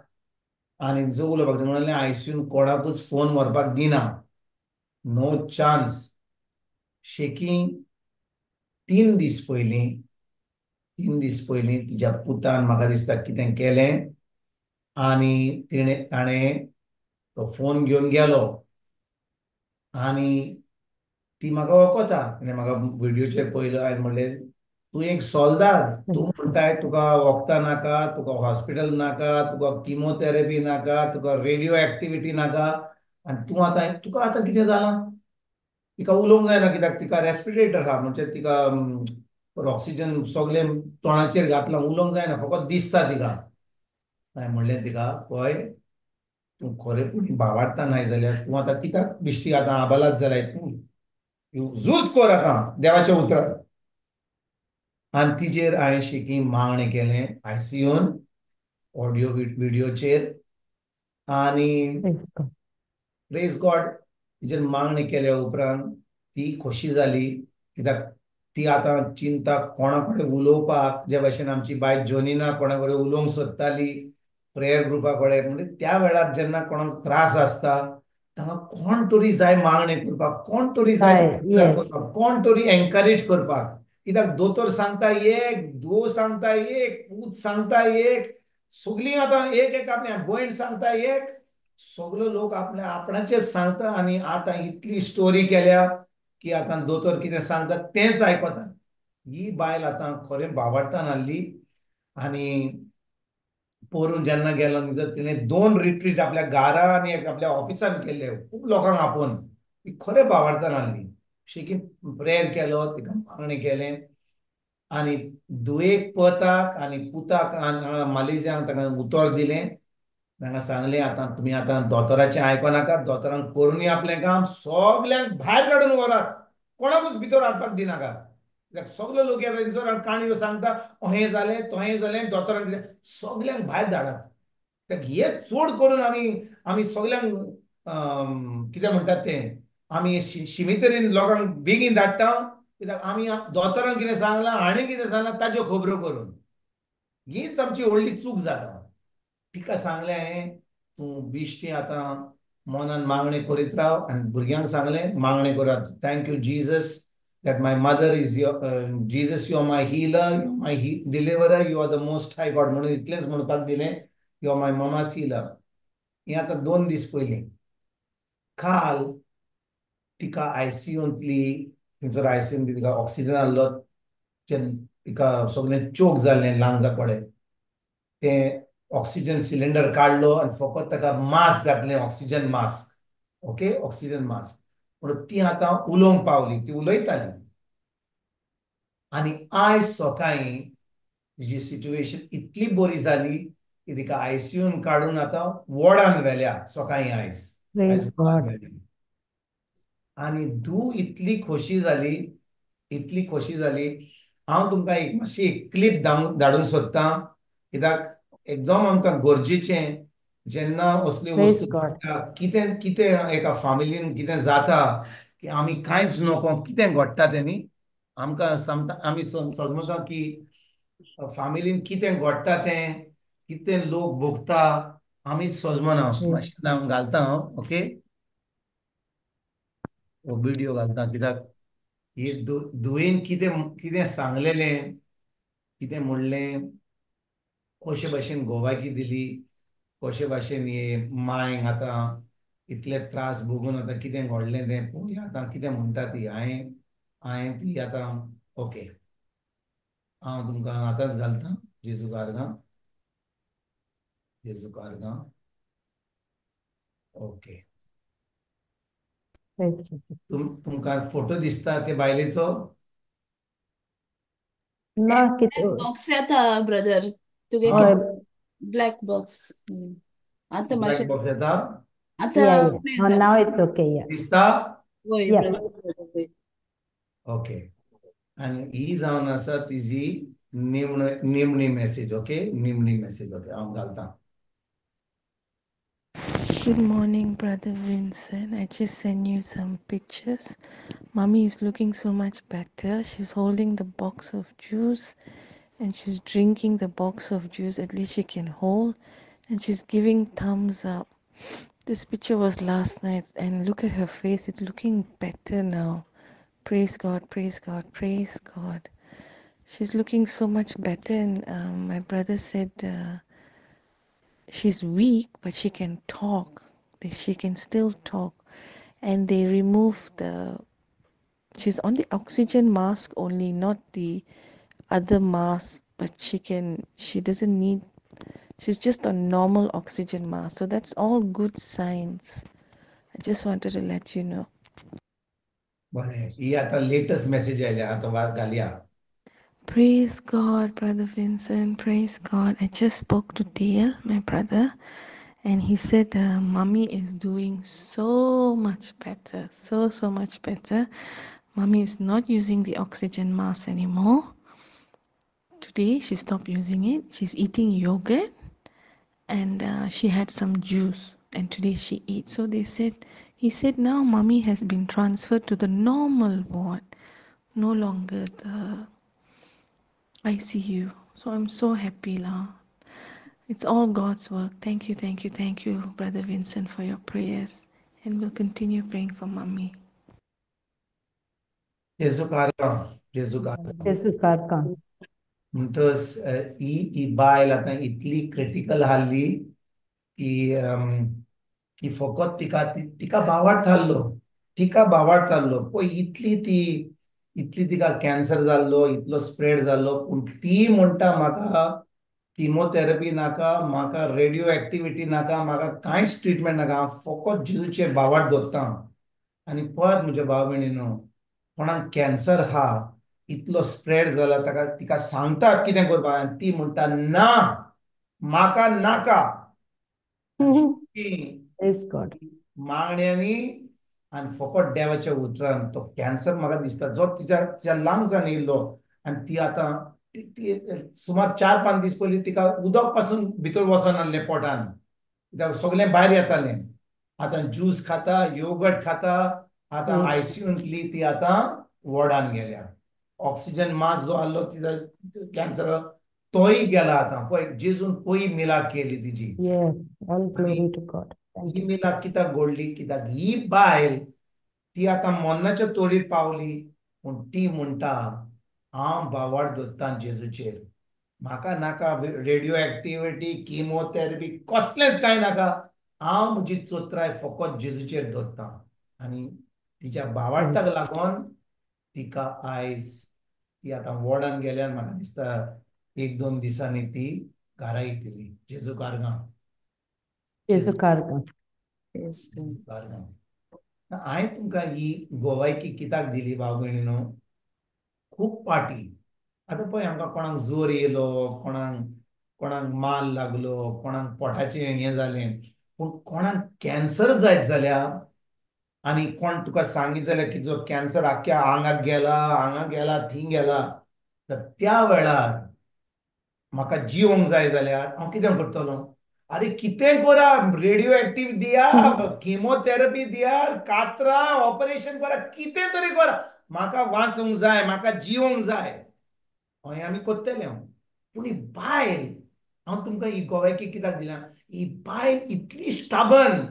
आनी जो उलोवपाक म्हणलें आयसीयून कोणाकूच फोन व्हरपाक दिना नो चान्स शेकी 3 दीस पयलीं 3 दीस पयलीं तिच्या पुतान म्हाका दिसता कितें केलें आनी ताणें तो फोन घेवन गेलो आनी ती म्हाका वळखता. तिणें म्हाका व्हिडिओचेर पयलो हांवें म्हणलें तूं एक सोल्दार, तूं म्हणटाय तुका वखदां नाका, तुका हॉस्पिटल नाका, तुका किमोथेरपी नाका, तुका रेडिओ एक्टिविटी नाका, आनी तुका आतां कितें जालां? तिका उलोवंक जायना कित्याक तिका रेस्पिरेटर आहा, म्हणजे तिका ऑक्सिजन सगळें तोंडाचेर घातलां, उलोवंक जायना, फकत दिसता तिका. हांवें म्हणलें तिका पळय तूं खरेंपणी भावार्था न्हय जाल्यार तूं आतां कित्याक बिश्टी आतां आबालात जाल्याय तूं झूज कर आतां देवाच्या उतरार. आनी तिचेर हांवें शेकी मागणें केलें आयसीयून ऑडियो व्हिडिओचेर आनी प्रेज गॉड तिचेर मागणें केल्या उपरांत ती खोशी जाली कित्याक ती आतां चिंता कोणा कडेन उलोवपाक जे भाशेन आमची बाय जोनिना कोणा कडेन उलोवंक सोदताली प्रेयर ग्रुपा कडेन, म्हणजे त्या वेळार जेन्ना कोणाक त्रास आसता तांकां कोण तरी जाय मागणें करपाक, कोण तरी जाय करपाक, कोण तरी एनकरेज करपाक. कित्याक दोतोर सांगता एक, धुव सांगता एक, पूत सांगता एक, सगळीं आतां एक आपल्या भयण सांगता एक, सगळो लोक आपल्या आपणाचेच सांगता. आनी आतां इतली स्टोरी केल्या की आतां दोतोर कितें सांगता तेंच आयकतात. ही बायल आतां खरें भावार्थान आहली आनी पोरून जेन्ना गेलो जर तिणें 2 रिट्रीट आपल्या घारा आनी एक आपल्या ऑफिसान केल्ले खूब लोकांक आपोवन. ती खरें भावार्थान आहली. शिकी प्रेयर केलो, तिका मागणें केलें आनी धुवेक पताक आनी पुताक मालेशियांत ताका उतर दिलें. तांकां सांगलें आतां तुमी आतां दोतोराचें आयकोनाकात, दोतोरान करुनी आपलें काम, सगल्यांक भायर काडून व्हरात, कोणाकूच भितर हाडपाक दिनाकात. कित्याक सगलो लोक येता थंयसर आनी काणयो सांगता हें जालें तोहें जालें, दोतोरान कितें, सगल्यांक भायर धाडात. कित्याक हें चड करून आमी सगल्यांक कितें म्हणटात तें आमी शिमितरीन लोकांक बेगीन धाडटा, कित्याक आमी दोतोरान कितें सांगलां आनी कितें सांगलां ताज्यो खबरो करून. हीच आमची व्हडली चूक जाता. तिका सांगलें हांवें तूं बिश्टी आतां मनान मागणें करीत राव आनी भुरग्यांक सांगलें मागणें करात. Thank you Jesus that my mother is your Jesus, you are my healer, you are my deliverer, you are the most high God. म्हणून इतलेंच म्हणपाक दिलें, you are my mama's healer. हें आतां 2 दीस पयलीं. काल तिका आयसीयूंतली थंयसर आयसीयून तिका ऑक्सिजन आहलो, तिका सगळें चोक जाल्लें लांगजा कडेन. तें ऑक्सिजन सिलिंडर काडलो आनी फकत ताका मास्क घातलें, oxygen mask. Okay, oxygen mask. म्हणून ती आतां उलोवंक पावली, ती उलयताली. आनी आयज सकाळीं तिची सिच्युएशन इतली बरी जाली की तिका आयसीयून काडून आतां वॉर्डान व्हेल्या सकाळीं आयज. आनी धूव इतली खोशी जाली, इतली खोशी जाली. हांव तुमकां एक मातशी एक क्लिप धाडूंक सोदतां कित्याक एकदम आमकां गरजेचें जेन्ना असल्यो वस्तू घडटा, कितें कितें एका फामिलीन कितें जाता की आमी कांयच नको कितें घडटा तें न्ही. आमकां सांगता आमी समजता की फामिलीन कितें घडटा तें कितें लोक भोगता आमी सजमना. मातशें हांव घालता. ओके, हो व्हिडिओ घालता कित्याक हे धुवेन कितें कितें सांगलेलें, कितें म्हणलें, कशे भाशेन गोवाकी दिली, कशे भाशेन हे मांयक आतां इतले त्रास भोगून आतां कितें घडलें तें पळोवया आतां कितें म्हणटा ती. हांवें ती आतां ओके हांव तुमकां आतांच घालता. जेजू कारगां, जेजू कारगां. ओके, तुमकां फोटो दिसता ते बायलेचो? ना बॉक्स येता ब्रदर तुगे ब्लॅक बॉक्स. आतां ब्लॅक मातशें बॉक्स येता आतां नाव इट्स ओके. दिसता? वय ब्रदर. ओके, आनी ही जावन आसा तिजी निमणी मेसेज. ओके, निमणी मेसेज. ओके, हांव घालता. Good morning, Brother Vincent. I just sent you some pictures. Mommy is looking so much better. She's holding the box of juice and she's drinking the box of juice. At least she can hold. And she's giving thumbs up. This picture was last night and look at her face. It's looking better now. Praise God, praise God, praise God. She's looking so much better, and my brother said she's weak, but she can talk. She can still talk, and they remove the. She's on the oxygen mask only, not the other mask, but she can. She doesn't need. She's just on normal oxygen mask, so that's all good signs. I just wanted to let you know. बरें ही आता latest message आयल्या आता वार घालया. Praise God, Brother Vincent. Praise God. I just spoke to Dale, my brother, and he said Mommy is doing so much better. So much better. Mommy is not using the oxygen mask anymore. Today, she stopped using it. She's eating yogurt, and she had some juice, and today she eats. So he said now Mommy has been transferred to the normal ward, no longer the ICU. So I'm so happy now. It's all God's work. Thank you, Brother Vincent, for your prayers. And we'll continue praying for Mommy. जेजू कारगांव जेजू कारगांव जेजू कारगांव. म्हणटच ही बायल आता इतली critical हाल्ली की की फकत तिका बावाड जाल्लो पळय इतली तिका कॅन्सर जाल्लो इतलो स्प्रेड जाल्लो पूण ती म्हणटा म्हाका किमोथेरपी नाका म्हाका रेडिओ एक्टिविटी नाका म्हाका कांयच ट्रिटमेंट नाका हांव फकत जेजूचेर बावाड दवरता. आनी पळत म्हज्या भाव भयणीनो कोणाक कॅन्सर हा इतलो स्प्रेड जाला तिका सांगतात कितें करपाक आनी ती म्हणटा ना म्हाका नाका. Praise God. मागण्यांनी आणि फकत देवाच्या उतरान तो कॅन्सर म्हाका दिसता जो तिच्या लंग्सान येयल्लो आनी ती आतां सुमार 4-5 दीस पयलीं तिका उदक पासून भितर वचोन नासलें पोटान कित्याक सगळें भायर येतालें. आतां ज्यूस खाता योगर्ट खाता आतां आयसीयूंतली ती आतां वॉर्डान गेल्या. ऑक्सिजन मास्क जो आसलो तिचा कॅन्सर तोय गेला आतां पळय जेजून पळय मिलाक केली तिची. Yes, all glory to God. Thank he you. मिलाक कित्याक घडली कित्याक ही बायल ती आतां मरणाच्या तोरीर पावली पूण ती म्हणटा हांव बावाड दवरतां जेजूचेर म्हाका नाका रेडिओ एक्टिविटी किमोथेरपी कसलेंच कांय नाका हांव म्हजी चोत्राय फकत जेजूचेर दवरतां. आनी तिच्या बावाडटाक लागून तिका आयज ती आतां वॉर्डान गेल्यार म्हाका दिसता 1-2 दिसांनी ती घरा येतली. जेजू कारगांव जेजू कारगांव. कारगांव. हांवें तुमकां ही गोवायकी कित्याक दिली भाव भयणीनो खूब पाटी आतां पळय आमकां कोणाक जोर येयलो कोणाक माल लागलो कोणाक पोटाचें हें जालें पूण कोणाक कॅन्सर जायत जाल्यार आनी कोण तुका सांगीत जाल्यार की जो कॅन्सर आख्या आंगाक गेला हांगा गेला थीं गेला तर त्या वेळार म्हाका जिवंक जाय जाल्यार हांव कितें करतलो. अरे कितें करा रेडिओ एक्टिव दिया किमोथेरपी दिया कातरा ऑपरेशन करा कितें तरी करा म्हाका वाचूंक जाय म्हाका जिवंक जाय हय आमी करतले. हांव पूण ही बायल हांव तुमकां ही गोवायकी कित्याक दिल्या ही बायल इतली स्टाबन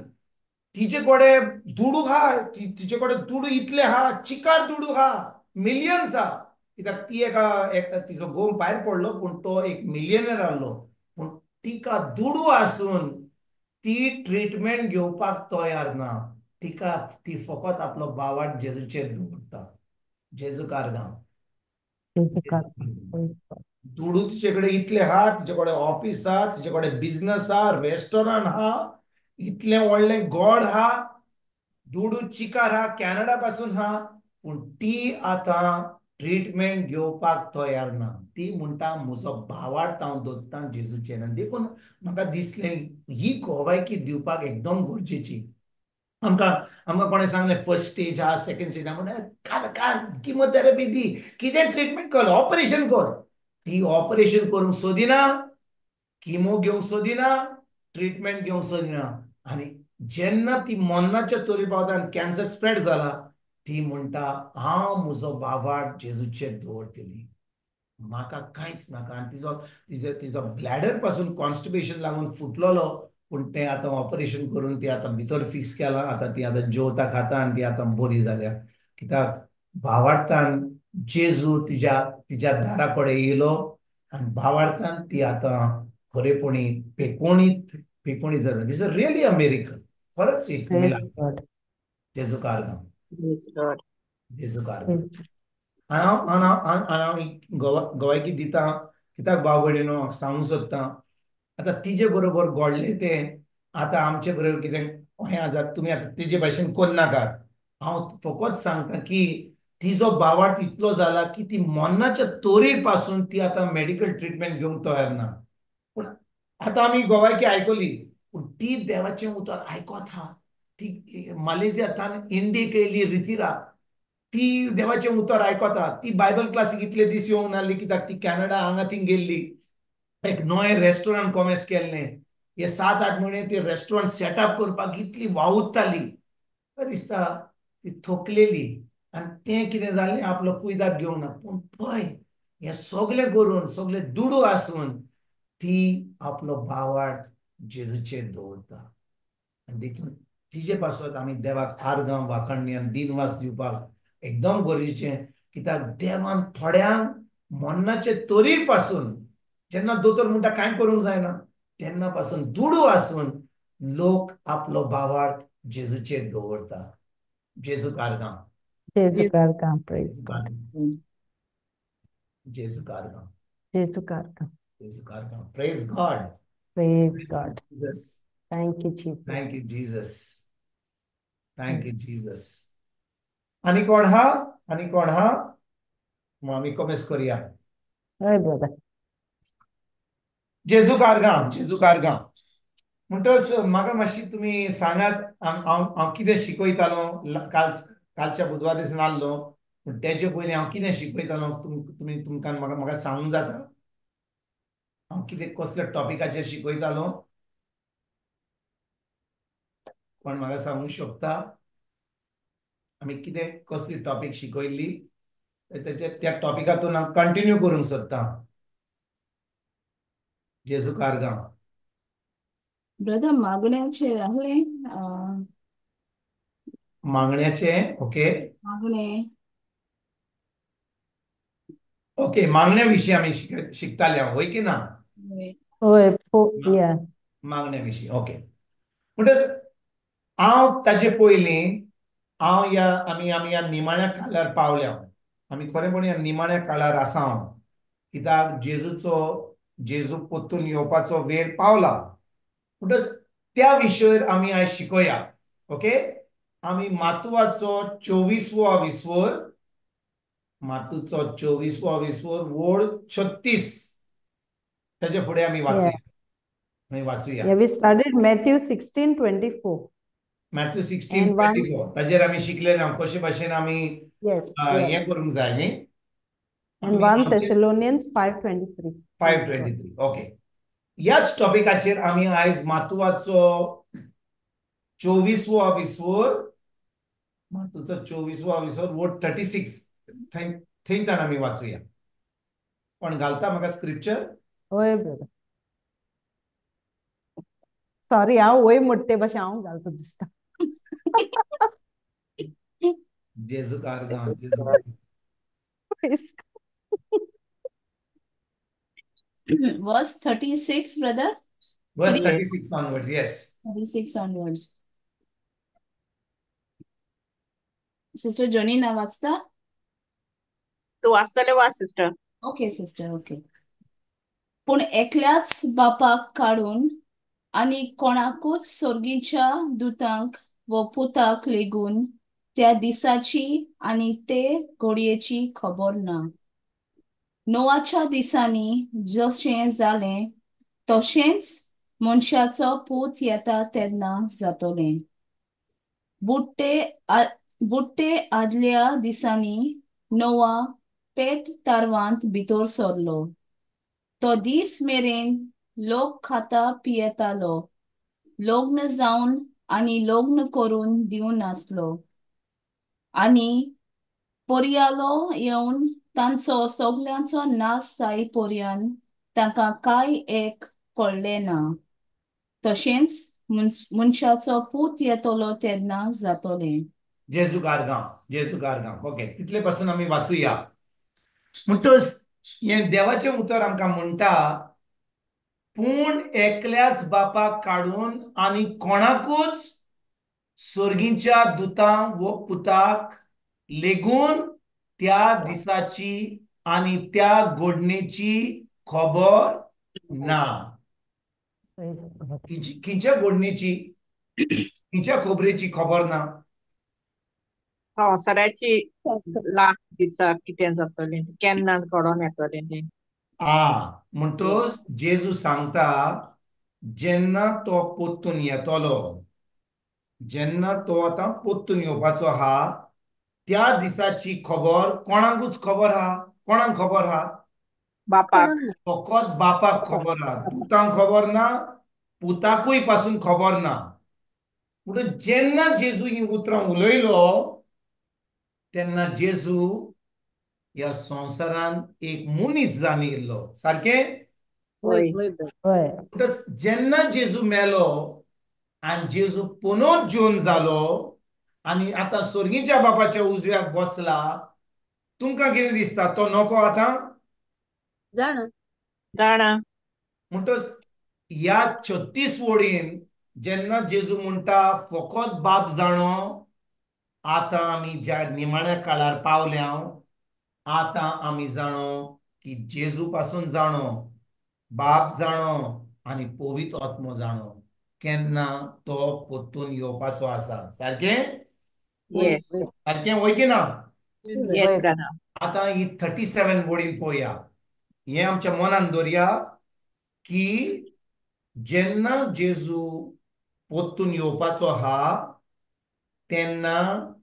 तिचे कडेन दुडू हा तिचे कडेन दुडू इतले हा चिकार दुडू हा मिलियन्स हा कित्याक ती एका तिचो घोव भायर पडलो पूण तो एक मिलियनर आहलो पूण तिका दुडू आसून ती ट्रिटमेंट घेवपाक तयार ना. ती फकत आपलो बावाड जेजूचेर दवरता. जेजू कारगांव. जेजू कारगांव. दुडू तिचे कडेन इतले हा तिचे कडेन ऑफिस हा तिचे कडेन बिझनस हा रेस्टॉरंट हा इतलें व्हडलें गॉड हा दुडू चिकार हा कॅनडा पासून हा पूण ती आतां ट्रिटमेंट घेवपाक तयार ना. ती म्हणटा म्हजो बावाड हांव दवरतां जेजूचेर आनी देखून म्हाका दिसलें ही गोवायकी दिवपाक एकदम गरजेची. आमकां कोणें सांगलें फर्स्ट स्टेज हा सेकंड स्टेज हा म्हणल्यार काल किमोथेरपी दी कितें ट्रिटमेंट कर ऑपरेशन कर. ती ऑपरेशन करूंक सोदिना किमो घेवंक सोदिना ट्रिटमेंट घेवंक सोदिना आनी जेन्ना ती मरणाच्या तोरी पावता आनी कॅन्सर स्प्रेड जाला ती म्हणटा हांव म्हजो बावाड जेजूचेर दवरतली म्हाका कांयच नाका. आनी तिजो ब्लॅडर पासून कॉन्स्टिपेशन लागून फुटलोलो पूण तें आतां ऑपरेशन करून ती आतां भितर फिक्स केलां. आतां ती आतां जेवता खाता आनी ती आतां बरी जाल्या कित्याक बावाडतान जेजू तिच्या तिच्या दाराकडे येयलो आणि भावार्थान ती आता खरेपणी पेकोणीत जाता. दिस इज रियली अ मिरेकल. खरंच एक Praise मिलाद. God. जेजू कारगाम. Praise God. जेजू कारगाम. Praise आणि हांव गवायकी दिता कित्याक भाव भयणीनो म्हाका सांगूंक सोदता आतां तिजे बरोबर घडले ते आतां आमचे बरोबर कितें हें आतां तुमी आतां तेजे भाशेन कोन्नाकात. हांव फकत सांगता की तिजो भावार्थ इतलो जाला की ती मरणाच्या तोरेर पासून ती आतां मेडिकल ट्रिटमेंट घेवंक तयार ना. पूण आतां आमी गोवायकी आयकली पूण ती देवाचें उतर आयकत हा. ती मलेशियांतल्यान इंडियेक येयली रितीराक. ती देवाचें उतर आयकता. ती बायबल क्लासीक इतले दीस येवंक नासली कित्याक ती कॅनडा हांगा थिंग गेल्ली. एक नवें रेस्टॉरंट कॉमेस केल्लें. हे 7-8 म्हयने ते रेस्टॉरंट सेटअप करपाक इतली वावुरताली. दिसता ती थकलेली आनी तें कितें जालें आपलो कुयदाक घेवंक ना. पूण पळय हें सगळें करून सगळें दुडू आसून ती आपलो भावार्थ जेजूचेर दवरता. आनी देखून तिजे पासत आमी देवाक आर्गां वाखाणणी आनी दिनवास दिवपाक एकदम गरजेचें. कित्याक देवान थोड्यांक मरणाचे तोरेर पासून जेन्ना दोतोर म्हणटा कांय करूंक जायना तेन्ना पासून दुडू आसून लोक आपलो भावार्थ जेजूचेर दवरता. जेजू कारगां. Jesus कारगाम. Praise जेजू God. कारगां. जेजू कारगां. Jesus कारगाम. जेजू कारगां. Praise God. Praise God. Jesus. Thank you, Jesus. Thank you Jesus. Thank you Jesus. आनी कोण हा? आनी कोण हा? मग आमी कमेस करुया. हय brother. जेजू कारगां. जेजू कारगां. म्हणटच म्हाका मातशी तुमी सांगात हांव कितें शिकयतालो कालच्या बुधवार दीस नासलो पूण तेजे पयलीं हांव कितें शिकयतालो तुमी तुमकां म्हाका सांगूंक जाता. हांव कितें कसल्या टॉपिकाचेर शिकयतालो कोण म्हाका सांगूंक शकता? आमी कितें कसली टॉपिक शिकयल्ली त्या टॉपिकातून हांव कंटिन्यू करूंक सोदतां. जेजू कारगां. ब्रदर मागण्याचे आहले मागण्याचे. ओके मागणे ओके मागण्या विशीं आमी शिकताले हांव वय की ना. हय. Yeah. मागण्या विशीं. ओके म्हणटच हांव ताचे पयलीं हांव आमी ह्या निमाण्या काळार पावल्या. आमी खरेपणी ह्या निमाण्या काळार आसा हांव. कित्याक जेजू परतून येवपाचो वेळ पावला. म्हणटच त्या विशयार आमी आयज शिकोया. ओके आमी मातुवाचो 24वो विस्वोर मातूचो 24वो विस्वोर वोड 36 ताचे फुडें आमी वाचुया. Yeah, we studied Matthew 16:24. Matthew And 16:24 ताजेर आमी शिकलेले हांव कशे भाशेन आमी Yes. हें करूंक जाय न्ही. And 1 Thessalonians 5:23. 5:23. ओके ह्याच टॉपिकाचेर आमी आयज मातुवाचो 24वो विस्वोर मातूचो 24वो विस्वोर वोड 36 थंयच्यान आमी वाचुया. कोण घालता म्हाका स्क्रिप्चर? हय brother. सॉरी हांव वय म्हणटे भाशेन हांव घालता दिसता. जेजू कारगां. जेजू verse 36 brother. Verse 36 onwards. Yes. 36 onwards. Sister जोनीना वाचता? तू वाचतले वाच सिस्टर. Okay sister. ओके. पूण एकल्याच बापाक काडून आनी कोणाकूच सोर्गीच्या दुतांक व पुताक लेगून त्या दिसाची आनी ते घडयेची खबर ना. नोआच्या दिसांनी जशें जालें तशेंच मनशाचो पूत येता तेन्ना जातलें. बुट्टे आदल्या दिसांनी नोआ पेट तारवांत भितर सरलो. तो दीस मेरेन लोक खाता पियेतालो. लग्न जावन आनी लग्न करून दिवं नासलो. आनी पोरयालो येवन तांचो सगळ्यांचो नाश जाय पर्यंत तांकां कांय एक कळ्ळें ना. तशेंच मनशाचो पूत येतलो तेन्ना जातलें. जेजू कारगां. जेजू कारगां. ओके तितले पासून आमी वाचुया. म्हणटच हे देवाचें उतर आमकां म्हणटा, पूण एकल्याच बापाक काडून आनी कोणाकूच सर्गीच्या दुतांक व पुताक लेगून त्या दिसाची आनी त्या घडणेची खबर ना. खंयच्या घडणेची, खंयच्या खबरेची खबर ना? संवसाराची लास्ट दिसाक कितें जातलें केन्ना घडोवन येतलें तें. म्हणटच जेजू सांगता, जेन्ना तो पोत्तून येतलो, जेन्ना तो आतां पोत्तून येवपाचो आहा, त्या दिसाची खबर कोणाकूच खबर आहा? कोणाक खबर आहा? बापाक. फकत बापाक खबर आहा. पुतांक खबर ना, पुताकूय पासून खबर ना. म्हणटच जेन्ना जेजू ही उतरां उलयलो, तेन्ना जेजू ह्या संवसारान एक मनीस जावन येयल्लो. सारकें? होय. म्हणटच जेन्ना जेजू मेलो आनी जेजू पुनोत जिवन जालो आनी आतां सर्गीच्या बापाच्या उजव्याक बसला, तुमकां कितें दिसता? तो नको आतां? जाणा. म्हणटच ह्या 36 वडीन जेन्ना जेजू म्हणटा फकत बाप जाणो, आतां आमी ज्या निमाण्या काळार पावल्या, आतां आमी जाणो की जेजू पासून जाणो, बाप जाणो आनी पवित्र आत्मो जाणो केन्ना तो पोत्तून येवपाचो आसा. सारकें? येस. सारकें वय की ना? Yes brother. आतां ही 37 वडीन पळोवया. हें आमच्या मनान दवरया की जेन्ना जेजू पोत्तून येवपाचो आहा, तेन्ना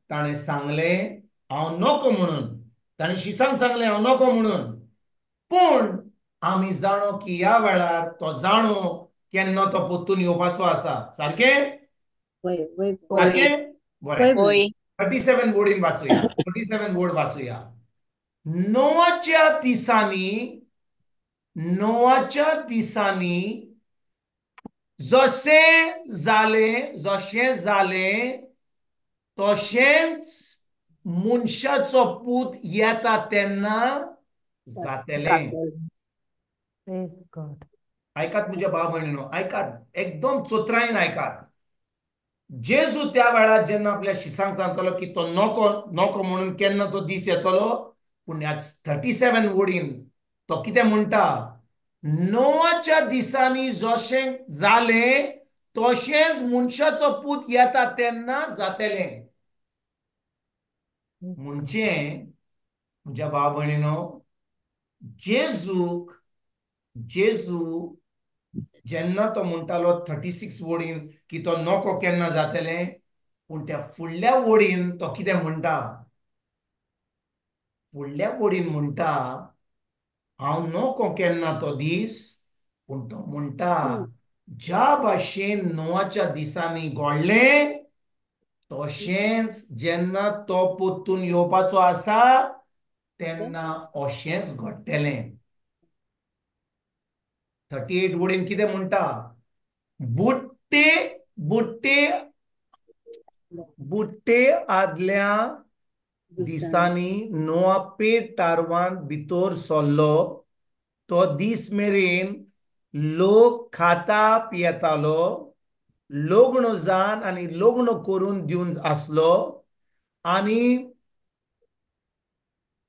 ताणें सांगलें हांव नको म्हणून. ताणें शिसांक सांगलें हांव नको म्हणून. पूण आमी जाणो की ह्या वेळार तो जाणो केन्ना तो पोत्तून येवपाचो आसा. सारकें? सारकें? बरें. होय. 37 वडीन वाचूया. 37 वड वाचूया. नोवाच्या दिसांनी जशें जालें तशेंच मनशाचो पूत येता तेन्ना जातलें. ऐकात म्हज्या भाव भयणीनो, ऐकात, एकदम चोत्रायन ऐकात. जेजू त्या वेळार जेन्ना आपल्या शिसांक सांगतलो की तो नको नको म्हणून केन्ना तो दीस येतलो, पूण ह्या 37 वडीन तो कितें म्हणटा? नोवाच्या दिसांनी जशें जालें तशेंच मनशाचो पूत येता तेन्ना जातलें. म्हणजे म्हज्या भाव भयणीनो, जेजू जेन्ना तो म्हणटालो 36 वडीन की तो नको केन्ना जातलें, पूण त्या फुडल्या वडीन तो कितें म्हणटा? फुडल्या वडीन म्हणटा हांव नको केन्ना तो दीस, पूण तो म्हणटा ज्या भाशेन नोवाच्या दिसांनी घडलें तशेंच जेन्ना तो पोत्तून येवपाचो आसा तेन्ना अशेंच घडटलें. 38 वडीन कितें म्हणटा? बुट्टे आदल्या दिसांनी नोआ पेट टारवान भितर सरलो, तो दीस मेरेन लोक खाता पियेतालो, लग्न जावन आनी लग्न करून दिवन आसलो, आनी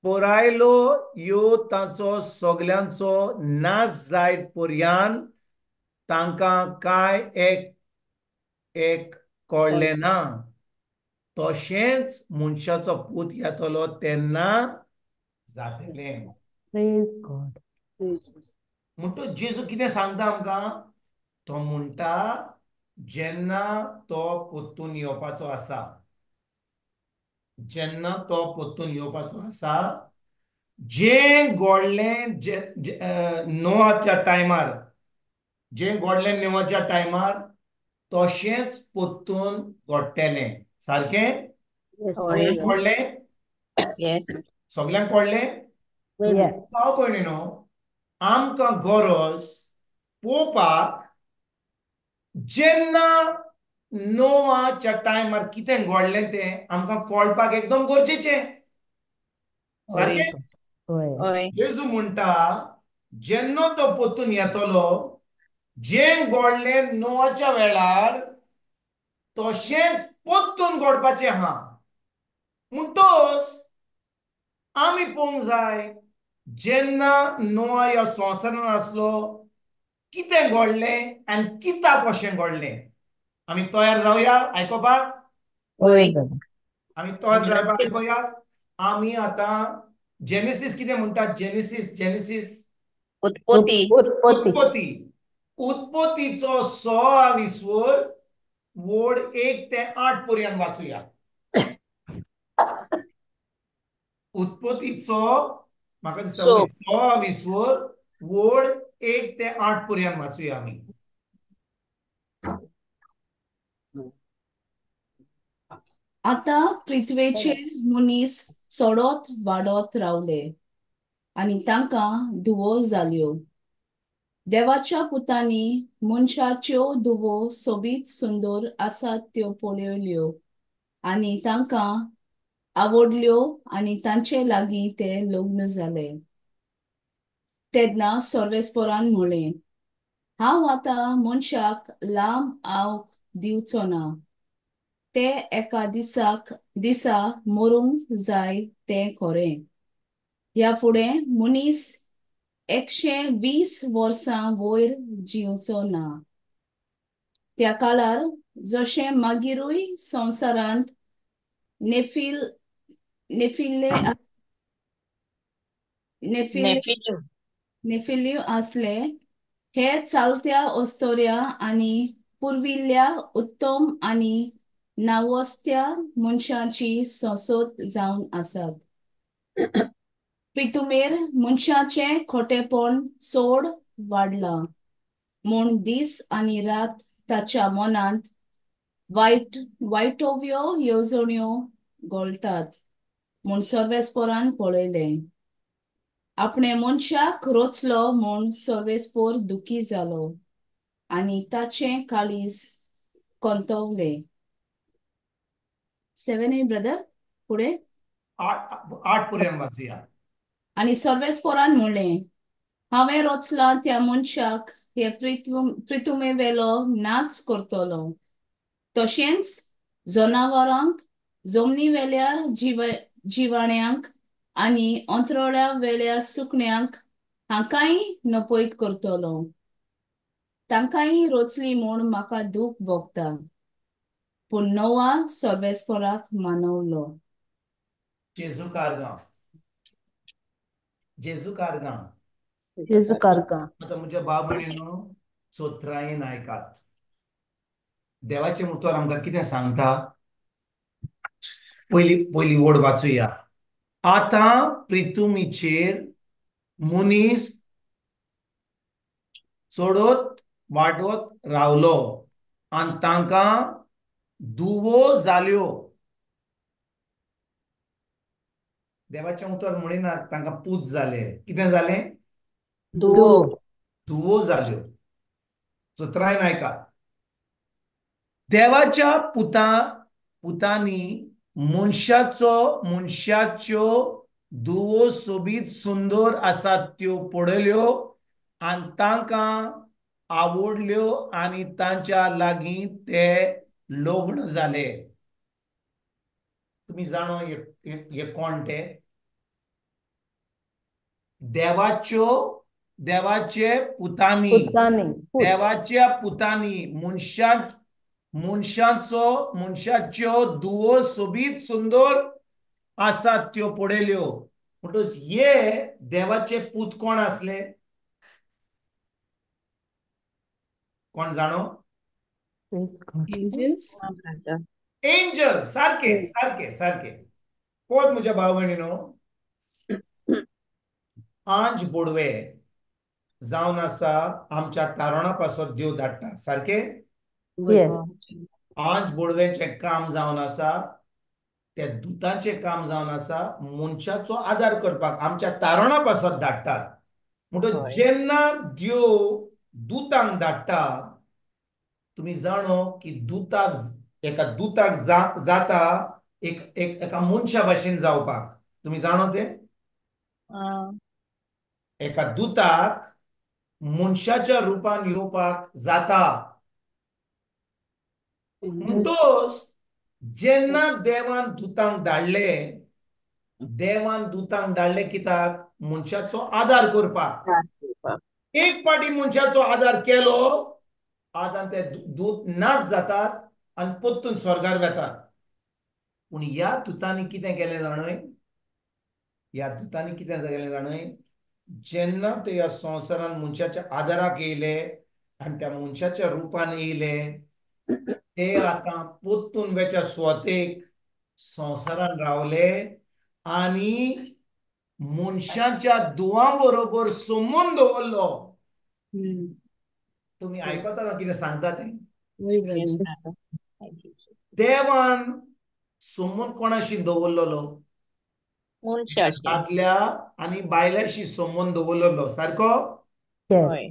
पोरायलो ह्यो ताचो सगल्यांचो नाश जायत पर्यंत तांकां कांय एक कळ्ळें ना. तशेंच मनशाचो पूत येतलो तेन्ना जातलें. म्हणटच जेजू कितें सांगता आमकां? तो म्हणटा जेन्ना तो पोत्तून येवपाचो आसा, जेन्ना तो पोत्तून येवपाचो आसा, जें घडलें नोआच्या टायमार, जें घडलें नोआच्या टायमार तशेंच पोत्तून घडटलें. सारकें? सगळ्यांक कळ्ळें? येस. सगळ्यांक कळ्ळें? भाव भयणीनो, आमकां गरज पळोवपाक जेन्ना नोआच्या टायमार कितें घडलें तें आमकां कळपाक एकदम गरजेचें. सारकें? होय हय जेजू म्हणटा जेन्ना तो पोतून येतलो जें घडलें नोआच्या वेळार तशेंच पोत्तून घडपाचें आहा म्हणटोच आमी पळोवंक जाय जेन्ना नोआ ह्या संवसारान आसलो कितें घडलें आनी कित्याक कशें घडलें आमी तयार जावया आयकोपाक होय हय दादा आमी तयार जावपाक आयकोया आमी आतां जेनेसीस कितें म्हणटात जेनेसीस जेनेसीस उत्पत्ती उत्पत्ती उत्पत्ती उत्पत्तीचो 6 विस्वर वोड 1 ते 8 पर्यंत वाचूया उत्पत्तीचो म्हाका दिसता सो वयर 6 विस्वर वोड 1 ते 8 पर्यंत वाचूया आमी आता पृथ्वेचेर मनीस चडत वाडत रावले आणि तांकां धुवो जाल्यो देवाच्या पुतांनी मनशाच्यो धुवो सोबीत सुंदर आसात त्यो पळयल्यो आणि तांकां आवडल्यो आणि तांचे लागीं ते लग्न जाले तेन्ना सर्वेस्परान म्हळें हांव आतां मनशाक लांब आवक दिवचो ना ते एका दिसा मरूंक जाय तें खरें ह्या फुडें मनीस 120 वर्सां वयर जिवचो ना त्या काळार जशें मागीरूय संवसारांत नेफिल्ले नेफिल्यू नेफिल्यो आसले हे चालत्या अस्तोऱ्या आणि पुर्विल्ल्या उत्तम आणि नावस्त्या मनशांची संसद जावन आसात पितुमेर मनशाचें खोटेपण चड वाडलां म्हूण दीस आनी रात ताच्या मनांत वायटव्यो येवजण्यो घोळटात म्हूण सर्वेस्परान पळयलें आपणे मनशाक रोचलो म्हूण सर्वेस्पोर दुखी जालो आनी ताचें काळीज कोंतवलें 7 ब्रदर फुडें 8 पर्यंत वाचूया आनी सर्वेस्पोरान म्हणलें हांवें रोचलां त्या मनशाक हे पृथुमे वेलो नाच करतलो तशेंच जनावरांक जमनी वेल्या जिवाण्यांक आनी अंतरोळ्या वेल्या सुकण्यांक हांकांय नपयत करतलो तांकांय रोचली म्हूण म्हाका दूख भोगता पूण नोआ सर्वेस्पराक मानवलो जेजू कारगांव जेजू कारगांव जेजू कारगा आता म्हज्या भाव भयणीनो चोत्रायेन आयकात देवाचें उतर आमकां कितें सांगता पयली वोड वाचूया आतां पृथ्वीचेर मनीस चडत वाडत रावलो आनी तांकां धुवो जाल्यो देवाचें उतर म्हणिना तांकां पूत जाले कितें जालें धुवो धुवो जाल्यो चोत्रायन आयकात देवाच्या पुतांनी मनशाच्यो धुवो सोबीत सुंदर आसात त्यो पळयल्यो आनी तांकां आवडल्यो आनी तांच्या लागीं ते लग्न जाले तुम्ही जाणो हे कोण ते देवाचे पुतांनी देवाच्या पुतांनी मनशाच्यो धुवो सोबीत सुंदर आसात त्यो पळयल्यो म्हणटच हे देवाचे पूत कोण आसले कोण जाणो एंजल्स एंजल सारखे सारखे सारखे पोत म्हज्या भाव भयणीनो आंज बोडवे जावन आसा आमच्या तारणा पासत देव धाडटा सारखे आंज बोडव्यांचें काम जावन आसा त्या दुतांचें काम जावन आसा मनशाचो आदार करपाक आमच्या तारणा पासत धाडटात म्हणटच जेन्ना देव दुतांक धाडटा तुम्ही जाणो की एका दुताक जाता एका मनशा भाशेन जावपाक तुम्ही जाणो ते आ, एका दुताक मनशाच्या रुपान येवपाक जाता. म्हणटोच जेन्ना देवान दुतांक धाडले कित्याक मनशाचो आदार करपाक. एक पाटी मनशाचो आदार केलो आतां ते दूत नाच जातात आनी परतून स्वर्गार वेतात. पूण ह्या दुतांनी कितें केलें जाणय, जेन्ना ते ह्या संवसारान मनशाच्या आदाराक येयले आनी त्या मनशाच्या रुपान येयले, ते आतां परतून वेच्या स्वतेक संवसारान रावले आनी मनशाच्या दुवां बरोबर संबंद दवरलो. तुम्ही आयकता ना कितें सांगता तें? Yes, Father. Thank you, Jesus. देवान संबंद कोणाशी दवरलेलो? मनशाशी. दादल्या आनी बायलाशी संबंद दवरलेलो, सारको? होय.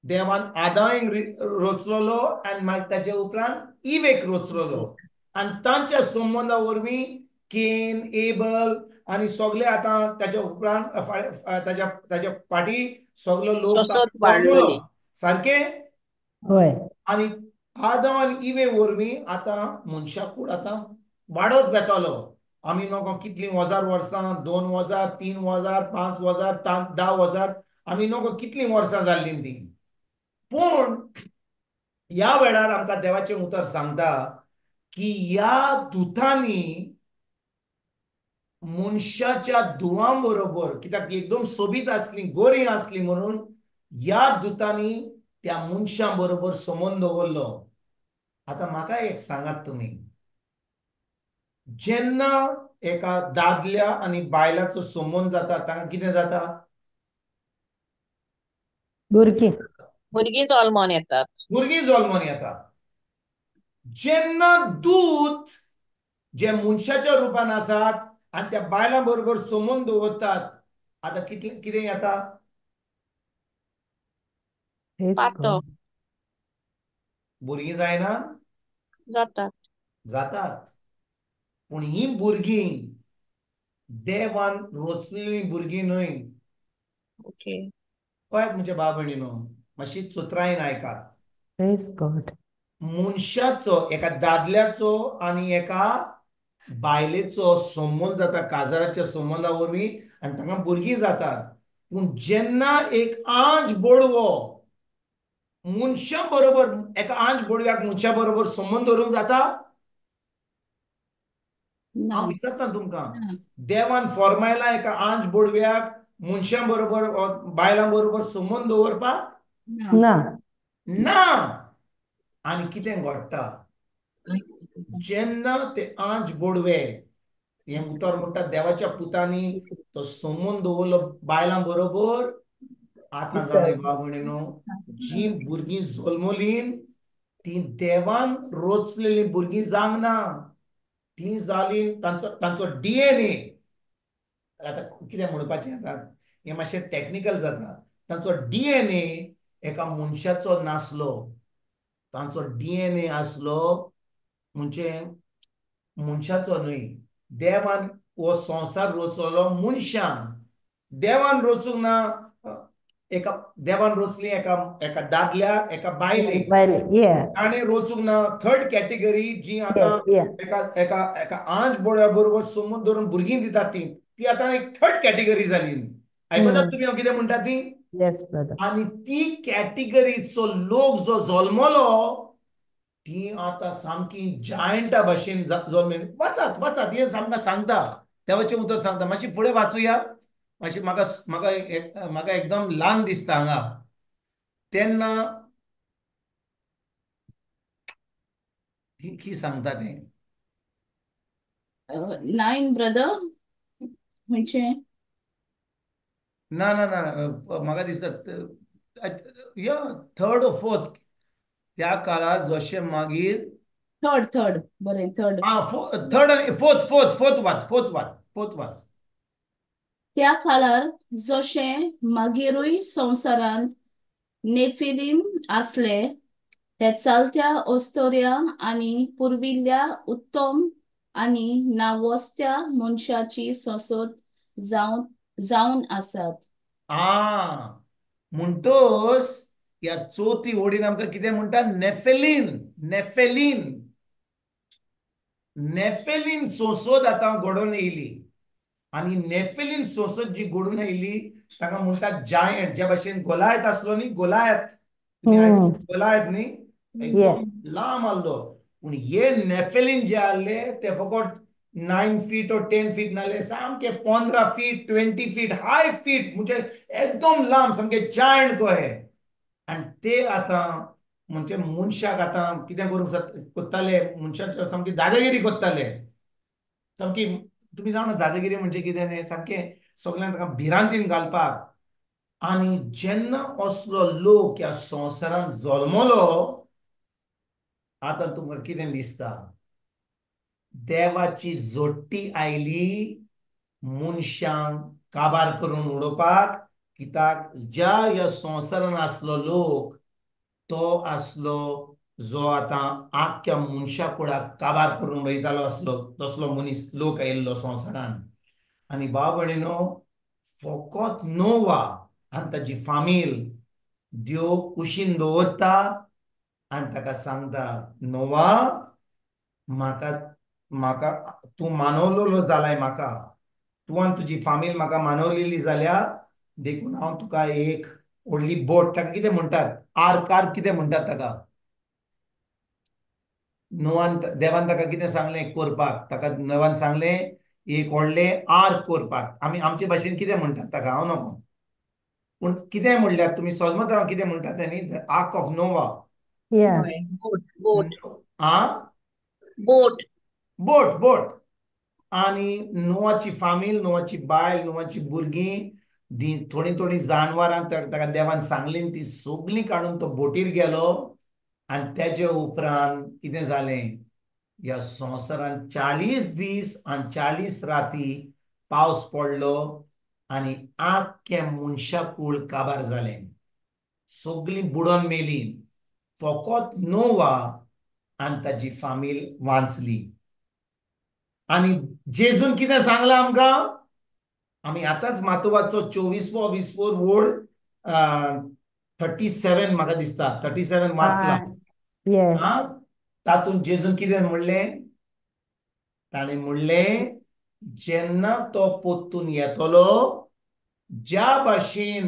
देवान आदांक रचलेलो आनी मागीर ताचे उपरांत इवेक रचलेलो आनी तांच्या संबंदा वरवीं केन, एबल आनी सगळे आतां ताच्या उपरांत ताच्या फाटी सगलो लोक सोसत जल्मलो. वाडलोली. सारकें? होय. आनी आदम आनी इवे वरवीं आतां मनशाकूड आतां वाडत वेतालो. आमी नोको कितलीं हजार वर्सां, 2,000, 3,000, 5,000, 10,000, आमी नोको कितलीं वर्सां जाल्लीं तीं. पूण ह्या वेळार आमकां देवाचें उतर सांगता की ह्या दुतांनी मनशाच्या दुवां बरोबर, कित्याक एकदम सोबीत आसली, गोरी आसली म्हणून ह्या दुतांनी त्या मनशां बरोबर संबंद दवरलो. आतां म्हाका एक सांगात तुमी, जेन्ना एका दादल्या आनी बायलाचो संबंद जाता ताका कितें जाता? भुरगीं. भुरगीं जल्माक येतात. भुरगीं जल्माक येता. जेन्ना दूत जे मनशाच्या रुपान आसात आनी त्या बायलां बरोबर संबंद दवरतात, आतां कितें येता? पातो. भुरगीं जायना? जातात. पूण हीं भुरगीं देवान रचलेलीं भुरगीं न्हय. ओके. पळयात म्हज्या भाव भयणीनो, मातशी चुत्रायेन आयकात. Praise God. मनशाचो, एका दादल्याचो आनी एका बायलेचो संबंद जाता काजाराच्या संबंदा वरवीं आनी तांकां भुरगीं जातात. पूण जेन्ना एक आंज बोडवो मनशा बरोबर, एका आंज बोडव्याक मनशा बरोबर संबंद दवरूंक जाता? हांव विचारता तुमकां, देवान फॉर्मायला एका आंज बोडव्याक मनशां बरोबर, बायलां बरोबर संबंद दवरपाक? ना. ना. आनी कितें घडटा? जेन्ना ते आंज बोडवे, हें उतर म्हणटा देवाच्या पुतांनी तो संबंद दवरलो बायलां बरोबर, आतां जाणय भाव भयणीनो, जीं भुरगीं जल्मलीं तीं देवान रचलेलीं भुरगीं जावंक ना. तीं जालीं तांचो DNA. आतां कितें म्हणपाचें आतां, हें मातशें टॅक्निकल जाता. तांचो DNA एका मनशाचो नासलो. तांचो DNA आसलो म्हणजे मनशाचो न्हय. देवान हो संवसार रचलो मनशांक. देवान रचूंक ना देवान रचली एका दादल्याक, एका बायलेक. ताणें रचूंक ना थर्ड कॅटेगरी जी आतां एका आंज बोडव्या बरोबर संबंद दवरून भुरगीं दितात ती आतां एक थर्ड कॅटेगरी जाली. आयकतात तुमी हांव कितें म्हणटा ती? आनी ती कॅटेगरीचो लोक जो जल्मलो ती आतां सामकी जायंटा भाशेन जल्मली. वाचात हें आमकां सांगता, देवाचें उतर सांगता. मातशी फुडें वाचुया. मातशी म्हाका एकदम ल्हान दिसता हांगा. तेन्ना की सांगता तें? 9 ब्रदर म्हणजे ना म्हाका दिसता या थर्ड और फोर्थ. त्या काळार जशें मागीर थर्ड बरें थर्ड थर्ड आनी फोर्थ वाच. त्या काळार जशें मागीरूय संवसारांत नेफिलीम आसले, हे चालत्या अस्तोऱ्या आनी पुर्विल्ल्या उत्तम आनी नावोस्त्या मनशाची सोसत जावन आसात. आ म्हणटोच ह्या चवथी ओडीन आमकां कितें म्हणटा? नेफेलीन. नेफेलीन नेफेलीन सोसोद आतां घडोवन येयली. आणि नेफेलीन सोसोद जी घडून येयली ताका म्हणटात जायंट. ज्या भाशेन गोलायत आसलो न्ही, गोलायत, तुम्ही आयकला गोलायत न्ही, Yes. एकदम लांब आसलो. पूण हे नेफेलीन जे आहले ते फकत 9 फीट और 10 फीट नासले, सामके 15 फीट 20 फीट हाय फीट, म्हणजे एकदम लांब, सामके जायंट कहे. आणि ते आतां म्हणजे मनशाक आतां कितें करूंक कोत्ताले, मनशाचे सामकी दादागिरी कोत्ताले. सामकी तुम्ही जाणा दादागिरी म्हणजे कितें न्ही, सामकें सगळ्यांक ताका भिरांतीन घालपाक. आणि जेन्ना असलो लोक ह्या संवसारांत जल्मलो, आतां तुमकां कितें दिसता? देवाची जोडटी आयली मनशांक काबार करून उडोवपाक. कित्याक ज्या ह्या संवसारान आसलो लोक तो आसलो जो आतां आख्ख्या मनशा कुळाक काबार करून उडयतालो आसलो, तसलो मनीस लोक आयिल्लो संवसारान. आनी भाव भयणीनो, फकत नोवा आनी ताची फामील देव कुशीन दवरता आनी ताका सांगता, नोवा, म्हाका म्हाका तूं मानवलेलो जालाय, म्हाका तूं आनी तुजी फामील म्हाका मानवलेली जाल्यार देखून हांव तुका एक व्हडली बोट, ताका कितें म्हणटात, आर्क कितें म्हणटात ताका, नोवान देवान ताका कितें सांगलें करपाक, ताका नोवान सांगलें एक व्हडलें आर्क करपाक. आमी आमचे भाशेन कितें म्हणटात ताका हांव नको, पूण कितें म्हणल्यार तुमी समजता हांव कितें म्हणटा तें न्ही, the arc of Nova. Yeah. बोट बोट आ बोट बोट बोट. आणि नोवाची फामील, नोवाची बायल, नोवाची भुरगीं, थोडी थोडी जानवरां ताका देवान सांगलीं, ती सगळीं काडून तो बोटीर गेलो. आणि तेजे उपरांत कितें जालें, ह्या संवसारान 40 दीस आनी 40 राती पावस पडलो आनी आख्खें मनशाकूळ काबार जालें. सगळीं बुडोन मेलीं. फकत नोवा आनी ताची फामील वाचली. आणि जेजून कितें सांगलां आमकां, आमी आतांच मातोवाचो 24वो 20वो वोड 37 म्हाका दिसता 37 वाचला. Yes. तातूंत जेजून कितें म्हणलें, ताणें म्हणलें, जेन्ना तो पोत्तून येतलो, ज्या भाशेन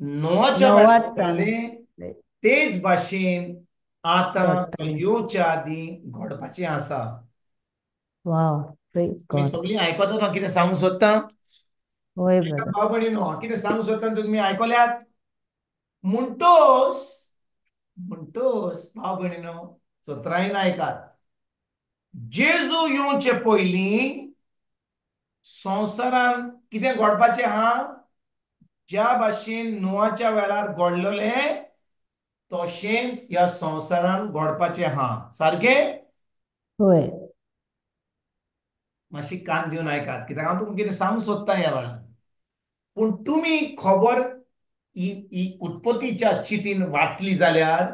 नोवाच्या वेळार नोवाच घडलें, तेच भाशेन आतां तो येवच्या आदीं घडपाचें आसा. Wow. Praise तुम्ही God. सगळीं आयकतात हांव कितें सांगूंक सोदतां? होय brother. भाव भयणीनो, हांव कितें सांगूंक सोदतां तें तुमी आयकल्यात. म्हणटोच भाव भयणीनो, चतराईन आयकात. जेजू येवचे पयलीं संवसारान कितें घडपाचें आहा, ज्या भाशेन नोवाच्या वेळार घडलेलें तशेंच ह्या संवसारान घडपाचें आहा. सारकें? होय. मातशी कान दिवन आयकात, कित्याक हांव तुमकां कितें सांगूंक सोदतां ह्या वेळार. पूण तुमी खबर ही उत्पत्तीच्या चिठीन वाचली जाल्यार,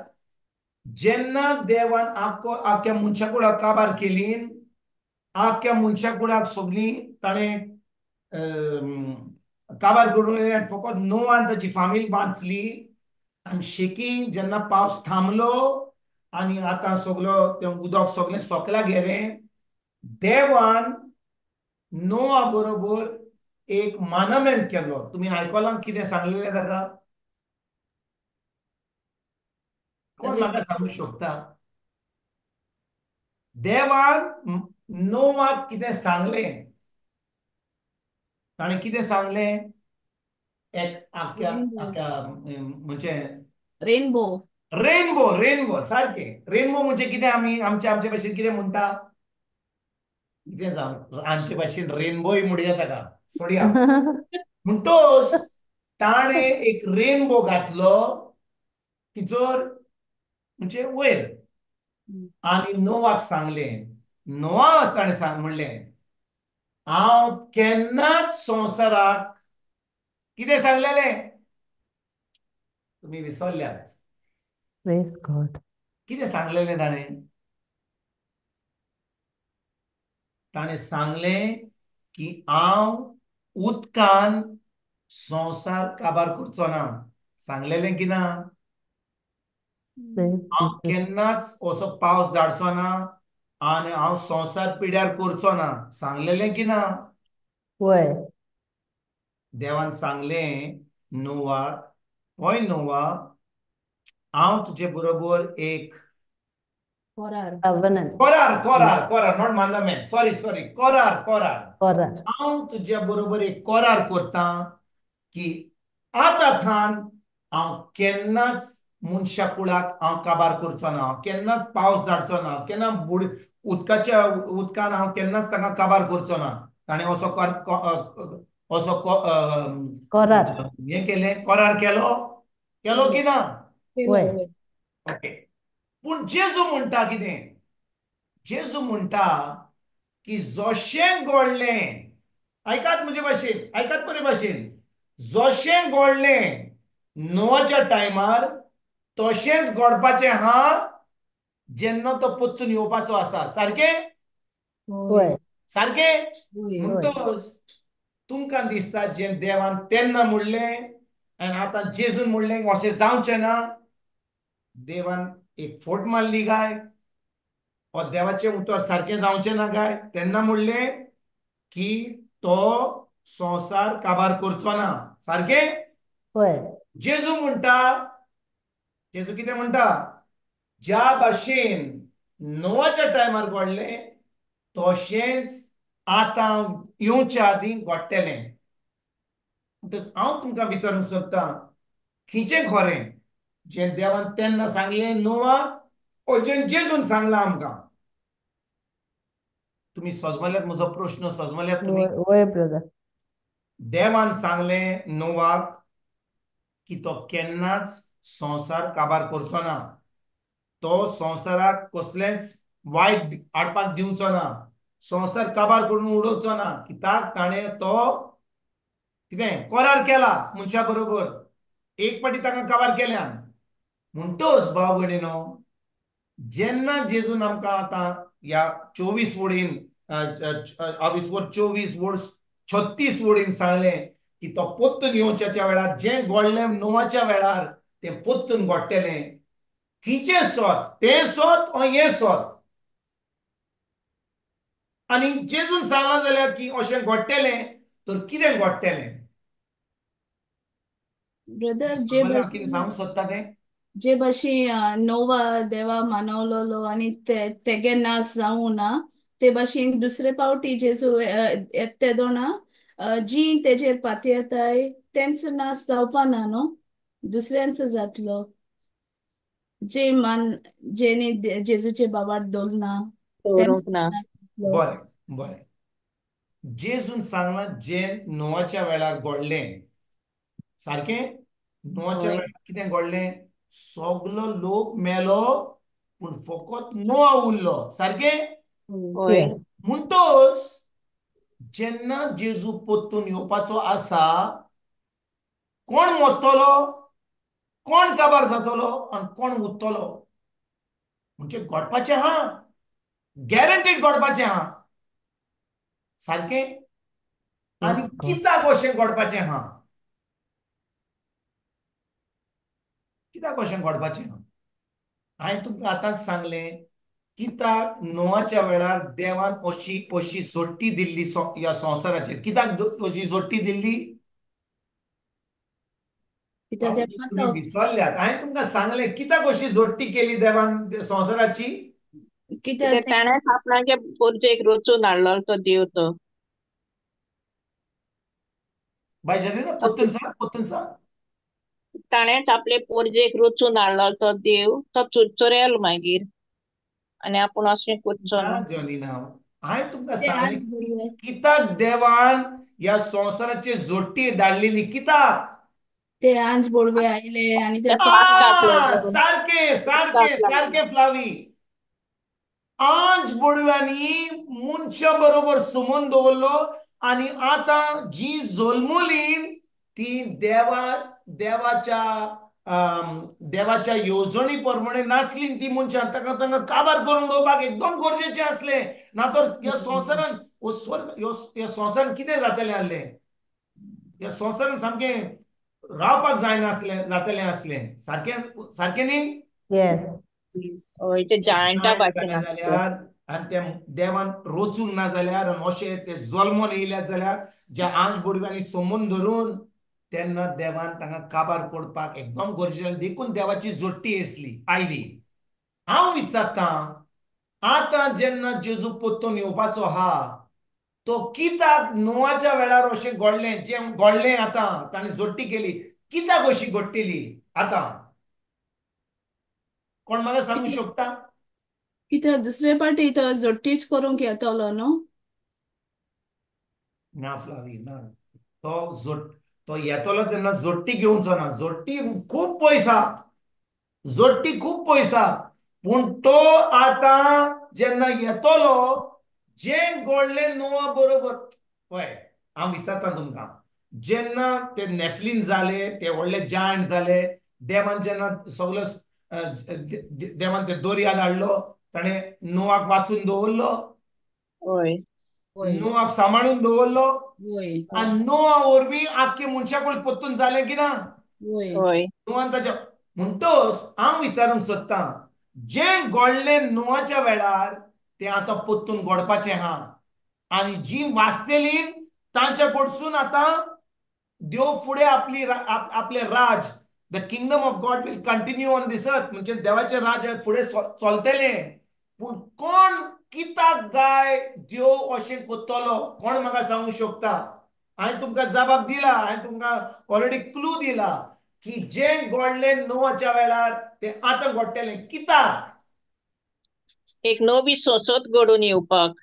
जेन्ना देवान आख्ख्या मनशा कुळाक काबार केली, आख्ख्या मनशा कुळाक सगळीं ताणें काबार करून उडयली आनी फकत नोवान ताची फामील वाचली. आनी शेकी जेन्ना पावस थांबलो आनी आतां सगळो तें उदक सगळें सोकला गेलें, देवान नोवा बरोबर एक मानमेंट केलो. तुमी आयकलां कितें सांगलेलें ताका? कोण म्हाका सांगूंक शकता? देवान नोवाक कितें सांगलें? ताणें कितें सांगलें? एक आख्ख्या म्हणजे रेनबो. रेनबो सारकें. रेनबो म्हणजे कितें, आमी आमच्या भाशेन कितें म्हणटा? कितें जावन आमचे भाशेन रेनबोय म्हणया ताका, सोडया. म्हणटोच ताणें एक रेनबो घातलो तिचोर, म्हणजे वयर. आनी नोवाक सांगलें, नोवा ताणें म्हणलें, हांव केन्नाच संवसाराक कितें सांगलेलें? तुमी विसरल्यात. Praise God. कितें सांगलेलें ताणें? ताणें सांगलें की हांव उदकान संसार काबार करचो ना सांगलेलें की ना हांव केन्नाच असो पावस धाडचो ना आनी हांव संसार पिड्यार करचो ना सांगलेलें की ना वय देवान सांगलें नोवाक होय नोवा हांव तुजे बरोबर एक covenant करार नॉट मांडामेंट सॉरी करार covenant हांव तुज्या बरोबर एक करार करता की आतां थान हांव केन्नाच मनशा कुळाक हांव काबार करचो ना केन्नाच पावस धाडचो ना केन्ना उदकान हांव केन्नाच ताका काबार करचो ना ताणें करार हें केलें करार केलो केलो की ना वय ओके पूण जेजू म्हणटा कितें जेजू म्हणटा की जशें घडलें ऐकात म्हजे भाशेन ऐकात बरे भाशेन जशें घडलें नोवाच्या टायमार तशेंच घडपाचें हा जेन्ना तो परतून येवपाचो आसा सारकें वय सारकें म्हणटच तुमकां दिसता जें देवान तेन्ना म्हणलें आनी आतां जेजून म्हणलें अशें जावचें ना देवान एक फोट मारली काय हो देवाचें उतर सारकें जावचें ना काय तेन्ना म्हणलें की तो संसार काबार करचो ना सारकें वय जेजू म्हणटा जेजू कितें म्हणटा ज्या भाशेन नोवाच्या टायमार घडलें तशेंच आतां येवच्या आदीं घडटलें हांव तुमकां विचारूंक सोदतां खंयचें खरें जें देवान तेन्ना सांगलें नोवाक ओ जें जेजून सांगलां आमकां तुमी सजमल्यात म्हजो प्रश्न सजमल्यात तुमी वय ब्रदर देवान सांगलें नोवाक की तो केन्नाच संसार काबार करचो ना तो संवसाराक कसलेंच वायट हाडपाक दिवचो ना संवसार काबार करून उडोवचो ना कित्याक ताणें तो कितें करार केला मनशा बरोबर एक फावटी ताका काबार केल्यान म्हणटच भाव भयणीनो जेन्ना जेजून आमकां आतां ह्या 24 वडीन 24 वड 36 वडीन सांगलें की तो परतून येवच्या वेळार जें घडलें नोवाच्या वेळार तें परतून घडटलें खंयचें सोत तें सोत ओ हें सोत आनी जेजून सांगलां जाल्यार की अशें घडटलें तर कितें घडटलें ब्रदर कितें सांगूंक सोदता तें जे भाशेन नोवा देवा मानवलोलो आनी तेगे नाश जावं ना ते भाशेन दुसरे पावटी जेजू येते ना जी तेजेर पाती येताय तेंच नाश जावपा ना न्हू दुसऱ्यांचो जातलो जेणी जेजूचे बाबार दवरना दवरूंक ना बरें बरें जेजून सांगलां जें नोवाच्या वेळार घडलें सारकें नोवाच्या होय वेळार कितें घडलें सगलो लोक मेलो पूण फकत नोवा उरलो सारकें होय म्हणटच जेन्ना जेजू परतून येवपाचो आसा कोण मरतलो कोण काबार जातलो आनी कोण उरतलो म्हणजे घडपाचें हा गॅरंटीड घडपाचें हा सारकें आनी कित्याक अशें घडपाचें हा कित्याक अशें घडपाचें हा हांवें तुमकां आतांच सांगलें कित्याक नोवाच्या वेळार देवान अशी जोडटी दिल्ली ह्या संवसाराचेर कित्याक अशी जोडटी दिल्ली तुमी विसरल्यात हांवें तुमकां सांगलें कित्याक अशी जोडटी केली देवान संवसाराची कित्याक ताणेंच आपणाचे पोरचेक रचून हाडलो तो देव तो बाय जरीना पोत्तून सांग ताणेंच आपले पोरचेक रचून हाडलो तो देव तो चुरचुरेलो मागीर आनी आपूण अशें करचो ना जॉनीना हांवें तुमकां सांगलें कित्याक देवान ह्या संवसाराची जोडटी धाडलेली कित्याक ते आज बोडवे आयले आणि ते पाप घातलो सारकें सारकें सारकें फ्लावी आज बोडव्यांनी मनशा बरोबर संबंद दवरलो आनी आतां जी जल्मलीं ती देवाच्या येवजणी प्रमाणे नासली ती मनशां ताका काबार करून दवरपाक एकदम गरजेचें आसलें ना तर ह्या संवसारान ह्या संवसारान कितें जातलें आसलें ह्या संवसारान सामकें रावपाक जायनासलें जातलें आसलें. सारकें सारकें न्ही? येस. हय ते जायंटा जायंट भाशेन जालें आसलें. जाल्यार आनी ते देवान रोचूंक ना जाल्यार आनी अशें ते जल्मोन येयल्यात जाल्यार ज्या आंश बुडव्यांनी समून धरून तेन्ना देवान तांकां काबार करपाक एकदम गरजेचें देखून देवाची जोडटी आयली. हांव विचारतां, आतां जेन्ना जेजू परतून येवपाचो आहा तो कित्याक नोआच्या वेळार अशें घडलें जें घडलें आतां ताणें जोडटी केली, कित्याक अशी घडटली आतां? कोण म्हाका सांगूंक शकता? कित्याक दुसरे पाटी तो जोडटीच करूंक येतलो न्हू. ना फ्लावी ना. तो येतलो तेन्ना जोडटी घेवचो ना. जोडटी खूब पयस आहा. जोडटी खूब पयस आहा. पूण तो आतां जेन्ना येतलो जें घडलें नोआ बरोबर पळय हांव विचारतां तुमकां, जेन्ना ते नेफ्लीन जाले ते व्हडले जायंट जाले, देवान जेन्ना सगलो देवान ते दर्यांत हाडलो, ताणें नोआक वाचून दवरलो, हय नोआक सांबाळून दवरलो, वय आनी नोआ वरवीं आख्खे मनशाकुळ परतून जालें की ना? वय हय नोआन ताच्या म्हणटोच हांव विचारूंक सोदतां, जें घडलें नोआच्या वेळार तें आतां परतून घडपाचें आहा. आनी जीं वाचतलीं तांच्या कडसून आतां देव फुडें आपले राज, the kingdom of God will continue on this earth, म्हणजे देवाचें राज फुडें चलतलें. पूण कोण कित्याक गाय देव अशें करतलो कोण म्हाका सांगूंक शकता? हांवें तुमकां जबाब दिला, हांवें तुमकां ऑलरेडी क्लू दिला की जें घडलें नोआच्या वेळार तें आतां घडटलें. कित्याक? एक नवी सोंसत घडून येवपाक.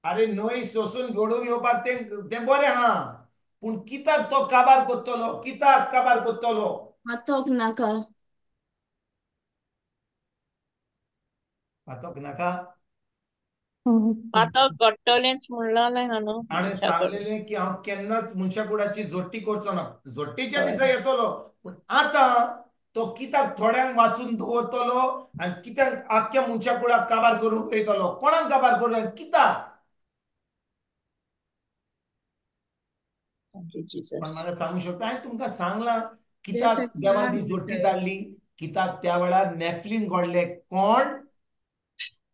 अरे न्हंय सोंसून घडोवन येवपाक तें बरें आहा, पूण कित्याक तो काबार करतलो? कित्याक काबार करतलो? हातोक नाका. हातोक नाका. आतां घडटलेंच म्हणलें हा न्हू ताणें मनशा कडेन. सांगलेलें की हांव केन्नाच मनशा कुळाची जोडटी करचो ना. जोडटीच्या हय दिसा येतलो, पूण आतां तो कित्याक थोड्यांक वाचून दवरतलो आनी कित्याक आख्ख्या मनशा कुळाक काबार करून वयतलो? कोणाक काबार करून आनी कित्याक? थँक यू पण जिजस. म्हाका सांगूंक शकता? हांवें तुमकां सांगलां ते कित्याक ताका देवान जाण ती जोडटी पडटय. धाडली. कित्याक त्या वेळार नेफ्लीन घडले. कोण?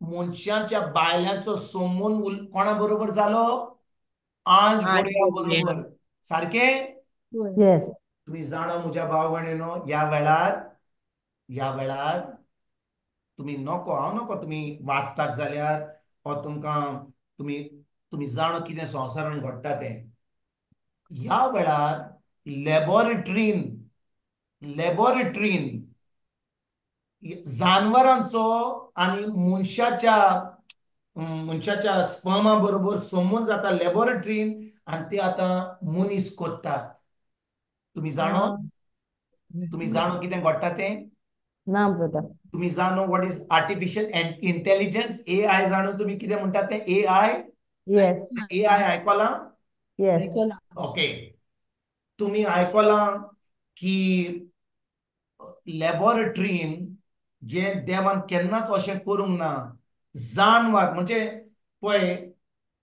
मनशांच्या बायलांचो संबंद कोणा बरोबर जालो? आंज आज बोरया बोलया. बरोबर. सारकें? वय येस. तुम्ही जाणो म्हज्या भाव भयणीनो, ह्या वेळार तुम्ही नको, हांव नको तुमी वाचतात जाल्यार वा तुमकां तुमी तुमी जाणो कितें संवसारान घडटा तें. ह्या वेळार लॅबॉरेटरीन जानवरांचो आनी मनशाच्या स्पर्मा बरोबर संबंद जाता लॅबॉरेटरीन, आनी ते आतां मनीस कोत्तात. तुम्ही जाणो? आं. तुम्ही जाणो कितें घडटा तें? ना ब्रदर. तुम्ही जाणो what is artificial intelligence? AI जाणो तुम्ही कितें म्हणटात तें? AI? येस. AI आयकलां? येस. आयकलां. ओके. तुम्ही आयकलां की लॅबॉरेटरीन जे देवान केन्नाच अशें करूंक ना, जानवर म्हणजे पळय,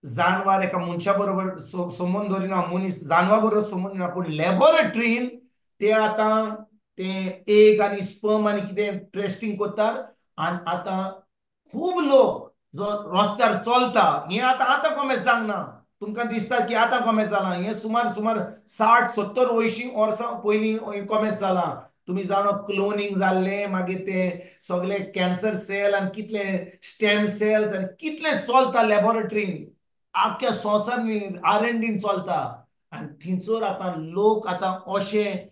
जानवर एका मनशा बरोबर संबंद दवरिना, मनीस जानवर बरोबर संबंद ना, पूण लॅबॉरेटरीन ते आतां ते एग आनी स्पर्म आनी कितें टेस्टिंग करतात. आनी आतां खूब लोक जो रस्त्यार चलता हें आतां कमेज जावंक ना. तुमकां दिसता की आतां कमेज जालां, हें सुमार 60-70 वर्सां पयलीं कमेज जालां. तुम्ही जाणो क्लोनिंग जाल्लें, मागीर ते सगळे कॅन्सर सेल आनी कितले स्टेम सेल्स आनी कितले चलता लॅबॉरेटरीन. आख्ख्या संवसारान R&D चलता. आनी थंयसर आतां लोक आतां अशें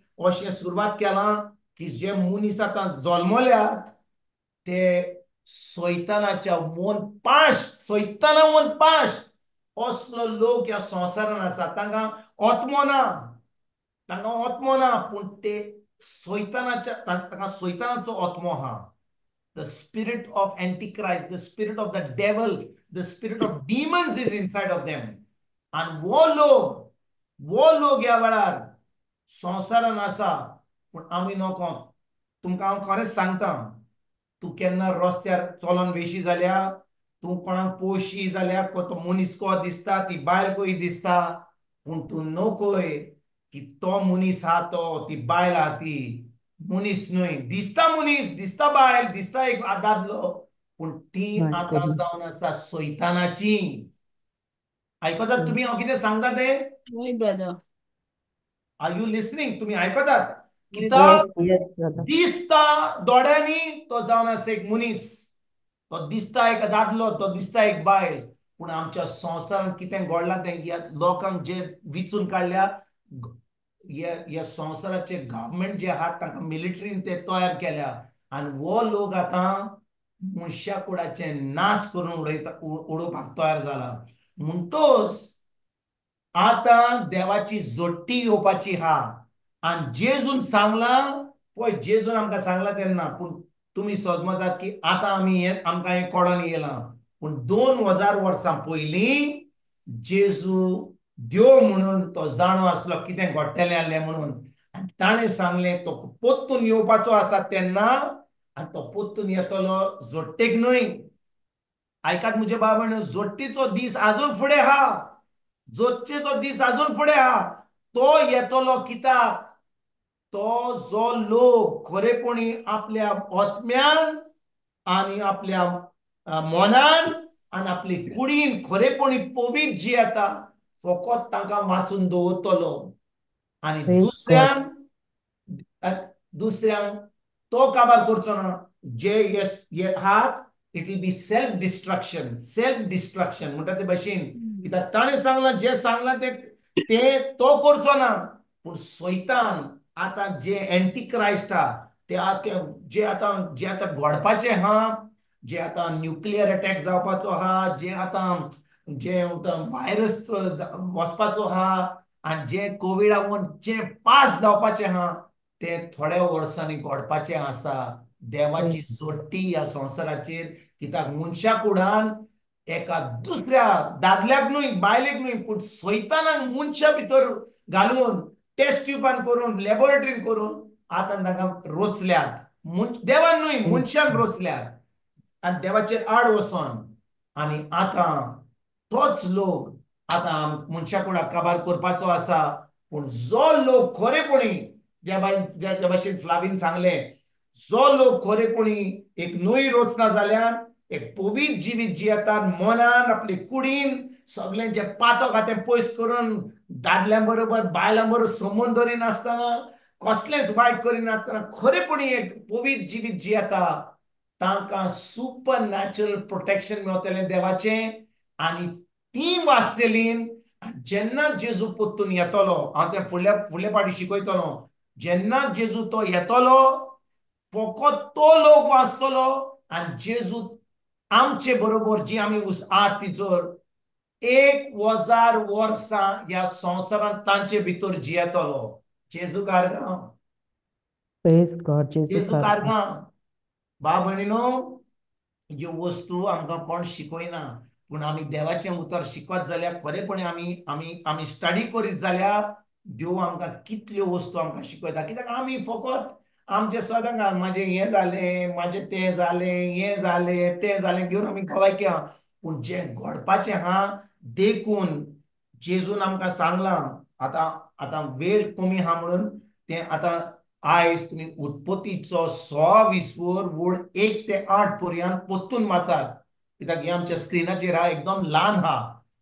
सुरवात केलां की जे मनीस आतां जल्मल्यात ते सैतानाच्या मन पाश असलो लोक ह्या संवसारान आसा. तांकां आत्मो ना, पूण ते तांकां सैतानाचो आत्मो आहा. The spirit of antichrist, the spirit of the devil, the spirit of demons is inside of them. आनी वो लोक ह्या वेळार संवसारान आसा, पूण आमी नोको. तुमकां हांव खरेंच सांगतां, तूं केन्ना रस्त्यार चलोन वेशी जाल्यार, तूं कोणाक पळोवशी जाल्यार तो मनीस को दिसता, ती बायल कोही दिसता, पूण तूं नोकोय की तो मनीस हा तो ती बायल हा ती मनीस न्हय, दिसता मनीस, दिसता बायल, दिसता एक दादलो, पूण ती My आतां goodness. जावन आसा सैतानाची. आयकतात तुम्ही हांव कितें सांगता तें? वय ब्रदर. R you listening? तुम्ही आयकतात? वय Yes, ब्रदर. किताब yes, brother. दिसता दोळ्यांनी तो जावन आसा एक मनीस, तो दिसता एक दादलो, तो दिसता एक बायल, पूण आमच्या संवसारान कितें घडलां तें ह्या लोकांक जे विचून काडल्या, ह्या संवसाराचे गव्हर्मेंट जे आहात तांकां मिलिटरीन ते तयार केल्या, आनी वो लोक आतां मनशा कुळाचे नाश करून उडोवपाक तयार जाला. म्हणटोच आतां देवाची जोडटी येवपाची हा. आनी जेजून सांगलां पळय, जेजून आमकां सांगलां तेन्ना, पूण तुमी समजतात की आतां आमकां हें कळोन येयलां, पूण 2000 वर्सां पयलीं जेजू देव म्हणून तो जाणो आसलो कितें घडटलें आहलें म्हणून, आनी ताणें सांगलें तो पोत्तून येवपाचो आसा तेन्ना, आनी तो पोत्तून येतलो जोडटेक न्हय. आयकात म्हजे भाव भयणीयो, जोडटीचो दीस आजून फुडें आहा. जोडटेचो दीस आजून फुडें आहा. तो येतलो कित्याक? तो जो लोक खरेपणी आपल्या आत्म्यान आनी आपल्या मनान आनी आपली कुडीन खरेपणी पवित्र जियेता, फकत तांकां वाचून दवरतलो. आनी Praise God. दुसऱ्यांक तो काबार करचो ना. जे आहात it will be self destruction म्हणटा ते भाशेन. कित्याक ताणें सांगलां, जे सांगलां ते तो करचो ना, पूण सैतान आतां जे एंटी क्रायस्ट आहा जे आतां घडपाचे आहा, जे आतां न्युक्लियर अटॅक जावपाचो आहा, जे व्हायरस वचपाचो आहा, आनी जे कोविडा लागून जे पास जावपाचे आहा, ते थोड्या वर्सांनी घडपाचे आसा. देवाची Praise. जोडटी ह्या संवसाराचेर, कित्याक मनशा कुडान एका दुसऱ्या दादल्याक न्हय, बायलेक न्हय, पूण सैतानाक मनशा भितर घालून टेस्ट ट्यूबान करून, लॅबोरेटरीन करून आतां तांकां रोचल्यात. देवान न्हय, मनशान रोचल्यात आनी देवाचेर आड वचोन. आनी आतां तोच लोक आतां मनशा कुडाक काबार करपाचो आसा. पूण जो लोक खरेपणी ज्या भाशेन फ्लावीन सांगलें, जो लोक खरेपणी एक न्हय रोचना जाल्यार एक पवित्र जिवीत जियेतात, मनान आपले कुडीन सगळें जे पातक आहा तें पयस करून, दादल्यां बरोबर बायलां बरोबर संबंद दवरिनासतना, कसलेंच वायट करिनासतना खरेपणी एक पवित्र जिवीत जियेता, तांकां सुपर नॅचरल प्रोटेक्शन मेळटलें देवाचें. आनी ती वाचतलीं. जेन्ना जेजू पोत्तून येतलो, हांव तें फुडले पाटी शिकयतलो, जेन्ना जेजू तो येतलो, फकत तो लोक वाचतलो, आनी जेजू आमचे बरोबर जी आमी आहात तिचोर 1000 वर्सां ह्या संवसारांत तांचे भितर जियेतलो. जेजू कारगां. Praise God. जेजू Jesus कारगां. कारगां. भाव भयणीनो, ह्यो वस्तू आमकां कोण शिकयना, पूण आमी देवाचें उतर शिकत जाल्यार खरेपणी आमी स्टडी करीत जाल्यार देव आमकां कितल्यो वस्तू आमकां शिकयता. कित्याक आमी फकत आमचे सदांच म्हाजें हें जालें, म्हाजें तें जालें, हें जालें, तें जालें घेवन आमी खवायकी आहा. पूण जें घडपाचें आहा देखून जेजून आमकां सांगलां. आतां वेळ कमी आहा म्हणून तें आतां आयज तुमी उत्पत्तीचो 6:20 वोड 1 ते 8 पर्यंत पोत्तून वाचात. कित्याक हें आमच्या स्क्रिनाचेर आहा, एकदम ल्हान आहा,